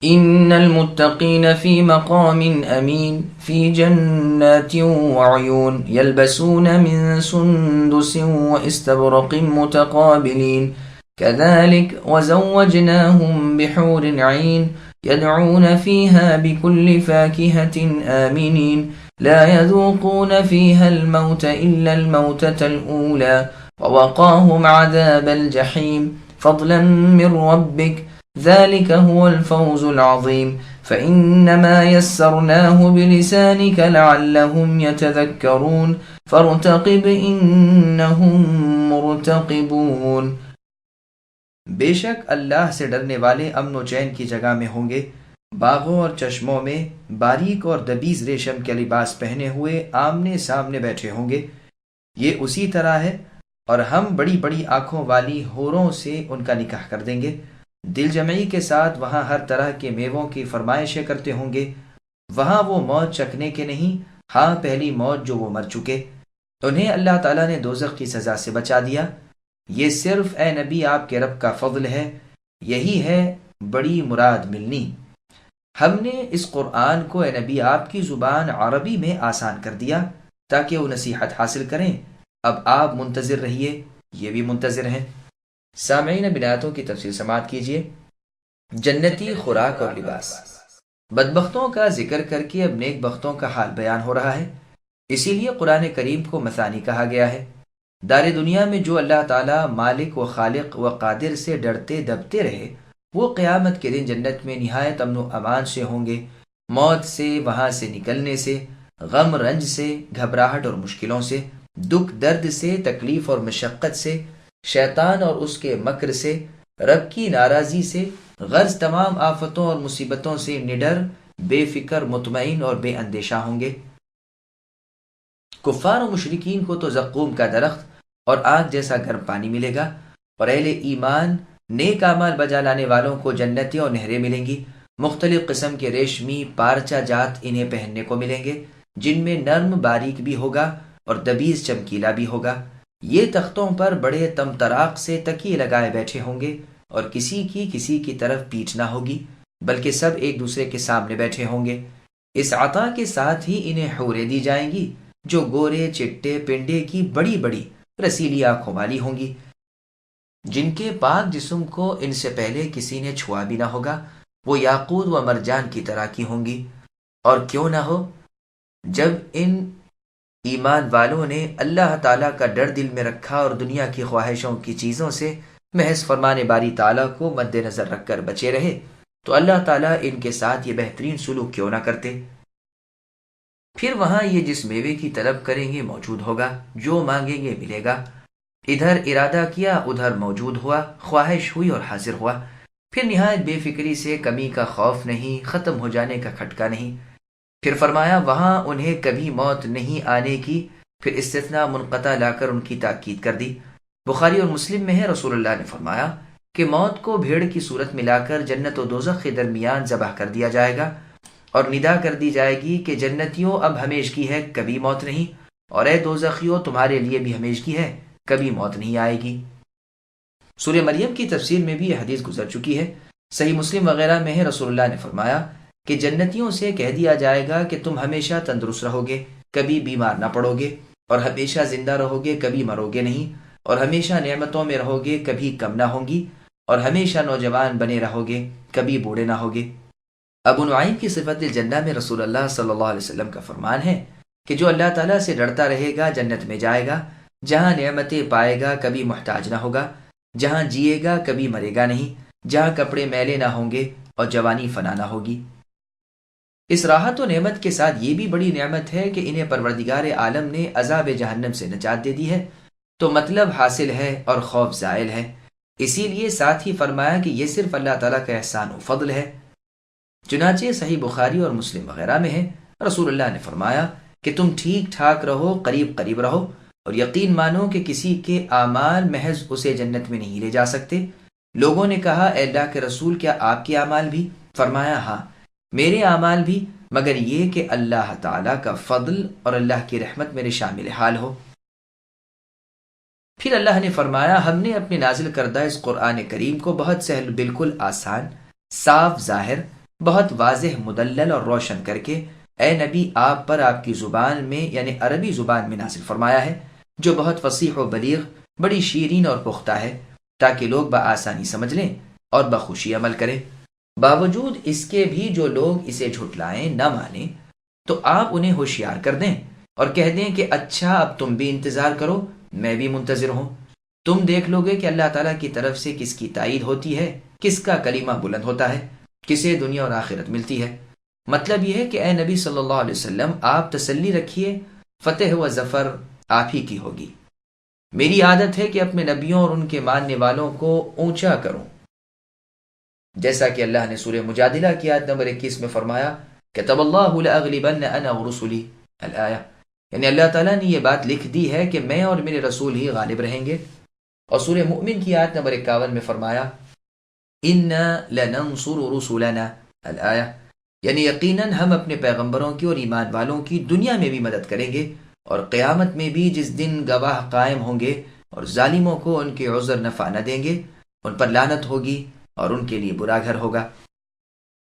ان المتقین فی مقام امین فی جنات وعیون یلبسون من سندس واستبرق متقابلین كذلك وزوجناهم بحور عين يدعون فيها بكل فاكهة آمنين لا يذوقون فيها الموت إلا الموتة الأولى ووقاهم عذاب الجحيم فضلا من ربك ذلك هو الفوز العظيم فإنما يسرناه بلسانك لعلهم يتذكرون فارتقب إنهم مرتقبون۔ بے شک اللہ سے ڈرنے والے امن و چین کی جگہ میں ہوں گے، باغوں اور چشموں میں باریک اور دبیز ریشم کے لباس پہنے ہوئے آمنے سامنے بیٹھے ہوں گے۔ یہ اسی طرح ہے، اور ہم بڑی بڑی آنکھوں والی حوروں سے ان کا نکاح کر دیں گے۔ دل جمعی کے ساتھ وہاں ہر طرح کے میووں کی فرمائشیں کرتے ہوں گے۔ وہاں وہ موت چکھنے کے نہیں، ہاں پہلی موت جو وہ مر چکے۔ انہیں اللہ تعالیٰ نے دوزخ کی سزا سے بچا دیا۔ یہ صرف اے نبی آپ کے رب کا فضل ہے، یہی ہے بڑی مراد ملنی۔ ہم نے اس قرآن کو اے نبی آپ کی زبان عربی میں آسان کر دیا تاکہ وہ نصیحت حاصل کریں۔ اب آپ منتظر رہیے، یہ بھی منتظر ہیں۔ سامعین بناتوں کی تفصیل سماعت کیجیے۔ جنتی خوراک اور لباس۔ بدبختوں کا ذکر کر کے اب نیک بختوں کا حال بیان ہو رہا ہے، اسی لیے قرآن کریم کو مثانی کہا گیا ہے۔ دار دنیا میں جو اللہ تعالیٰ مالک و خالق و قادر سے ڈرتے دبتے رہے، وہ قیامت کے دن جنت میں نہایت امن و امان سے ہوں گے، موت سے، وہاں سے نکلنے سے، غم رنج سے، گھبراہٹ اور مشکلوں سے، دکھ درد سے، تکلیف اور مشقت سے، شیطان اور اس کے مکر سے، رب کی ناراضی سے، غرض تمام آفتوں اور مصیبتوں سے نڈر، بے فکر، مطمئن اور بے اندیشہ ہوں گے۔ کفار و مشرکین کو تو زقوم کا درخت اور آگ جیسا گرم پانی ملے گا، اور اہل ایمان نیک اعمال بجا لانے والوں کو جنتیں اور نہریں ملیں گی، مختلف قسم کے ریشمی پارچہ جات انہیں پہننے کو ملیں گے، جن میں نرم باریک بھی ہوگا اور دبیز چمکیلا بھی ہوگا۔ یہ تختوں پر بڑے تمطراق سے تکیے لگائے بیٹھے ہوں گے، اور کسی کی طرف پیٹھ نہ ہوگی، بلکہ سب ایک دوسرے کے سامنے بیٹھے ہوں گے۔ اس عطا کے ساتھ ہی انہیں حوریں دی جائیں گی جو گورے چٹے پنڈے کی بڑی بڑی رسیلی آنکھوں والی ہوں گی، جن کے پاک جسم کو ان سے پہلے کسی نے چھوا بھی نہ ہوگا۔ وہ یاقوت و مرجان کی طرح کی ہوں گی۔ اور کیوں نہ ہو، جب ان ایمان والوں نے اللہ تعالیٰ کا ڈر دل میں رکھا اور دنیا کی خواہشوں کی چیزوں سے محض فرمان باری تعالیٰ کو مد نظر رکھ کر بچے رہے، تو اللہ تعالیٰ ان کے ساتھ یہ بہترین سلوک کیوں نہ کرتے۔ پھر وہاں یہ جس میوے کی طلب کریں گے موجود ہوگا، جو مانگیں گے ملے گا۔ ادھر ارادہ کیا ادھر موجود ہوا، خواہش ہوئی اور حاضر ہوا۔ پھر نہایت بے فکری سے کمی کا خوف نہیں، ختم ہو جانے کا کھٹکا نہیں۔ پھر فرمایا وہاں انہیں کبھی موت نہیں آنے کی، پھر استثناء منقطع لا کر ان کی تاکید کر دی۔ بخاری اور مسلم میں ہے، رسول اللہ نے فرمایا کہ موت کو بھیڑ کی صورت میں لا کر جنت و دوزخ کے درمیان ذبح کر دیا جائے گا، اور ندا کر دی جائے گی کہ جنتیوں اب ہمیشگی ہے، کبھی موت نہیں، اور اے دوزخیوں تمہارے لیے بھی ہمیشگی ہے، کبھی موت نہیں آئے گی۔ سورہ مریم کی تفسیر میں بھی یہ حدیث گزر چکی ہے۔ صحیح مسلم وغیرہ میں ہے، رسول اللہ نے فرمایا کہ جنتیوں سے کہہ دیا جائے گا کہ تم ہمیشہ تندرست رہو گے، کبھی بیمار نہ پڑو گے، اور ہمیشہ زندہ رہو گے، کبھی مرو گے نہیں، اور ہمیشہ نعمتوں میں رہو گے، کبھی کم نہ ہوں گی، اور ہمیشہ نوجوان بنے رہو گے، کبھی بوڑھے نہ ہوگے۔ ابو نعیم کی صفت الجنہ میں رسول اللہ صلی اللہ علیہ وسلم کا فرمان ہے کہ جو اللہ تعالیٰ سے ڈرتا رہے گا جنت میں جائے گا، جہاں نعمتیں پائے گا کبھی محتاج نہ ہوگا، جہاں جیے گا کبھی مرے گا نہیں، جہاں کپڑے میلے نہ ہوں گے اور جوانی فنا نہ ہوگی۔ اس راحت و نعمت کے ساتھ یہ بھی بڑی نعمت ہے کہ انہیں پروردگار عالم نے عذاب جہنم سے نجات دے دی ہے، تو مطلب حاصل ہے اور خوف زائل ہے۔ اسی لیے ساتھ ہی فرمایا کہ یہ صرف اللہ تعالیٰ کا احسان و فضل ہے۔ چنانچہ صحیح بخاری اور مسلم وغیرہ میں ہے، رسول اللہ نے فرمایا کہ تم ٹھیک ٹھاک رہو، قریب قریب رہو، اور یقین مانو کہ کسی کے اعمال محض اسے جنت میں نہیں لے جا سکتے۔ لوگوں نے کہا اے اللہ کے رسول کیا آپ کے اعمال بھی؟ فرمایا ہاں، میرے اعمال بھی، مگر یہ کہ اللہ تعالیٰ کا فضل اور اللہ کی رحمت میرے شامل حال ہو۔ پھر اللہ نے فرمایا ہم نے اپنے نازل کردہ اس قرآن کریم کو بہت سہل، بالکل آسان، صاف ظاہر، بہت واضح، مدلل اور روشن کر کے اے نبی آپ پر آپ کی زبان میں یعنی عربی زبان میں نازل فرمایا ہے، جو بہت فصیح و بلیغ، بڑی شیرین اور پختہ ہے، تاکہ لوگ بآسانی سمجھ لیں اور بخوشی عمل کریں۔ باوجود اس کے بھی جو لوگ اسے جھٹلائیں، نہ مانیں، تو آپ انہیں ہوشیار کر دیں اور کہہ دیں کہ اچھا اب تم بھی انتظار کرو، میں بھی منتظر ہوں۔ تم دیکھ لو گے کہ اللہ تعالیٰ کی طرف سے کس کی تائید ہوتی ہے، کس کا کلمہ بلند ہوتا ہے، کسے دنیا اور آخرت ملتی ہے۔ مطلب یہ ہے کہ اے نبی صلی اللہ علیہ وسلم آپ تسلی رکھیے، فتح و ظفر آپ ہی کی ہوگی۔ میری عادت ہے کہ اپنے نبیوں اور ان کے ماننے والوں کو اونچا کروں، جیسا کہ اللہ نے سورہ مجادلہ کی آیت نمبر 21 میں فرمایا کتب اللہ لأغلبن انا ورسلی الآیہ، یعنی اللہ تعالیٰ نے یہ بات لکھ دی ہے کہ میں اور میرے رسول ہی غالب رہیں گے۔ اور سورہ مؤمن کی آیت نمبر 51 میں فرمایا انا لننصر رسلنا الآیہ، یعنی یقیناً ہم اپنے پیغمبروں کی اور ایمان والوں کی دنیا میں بھی مدد کریں گے، اور قیامت میں بھی جس دن گواہ قائم ہوں گے اور ظالموں کو ان کے عذر نفع نہ دیں گے، ان پر لعنت ہوگی اور ان کے لیے برا گھر ہوگا۔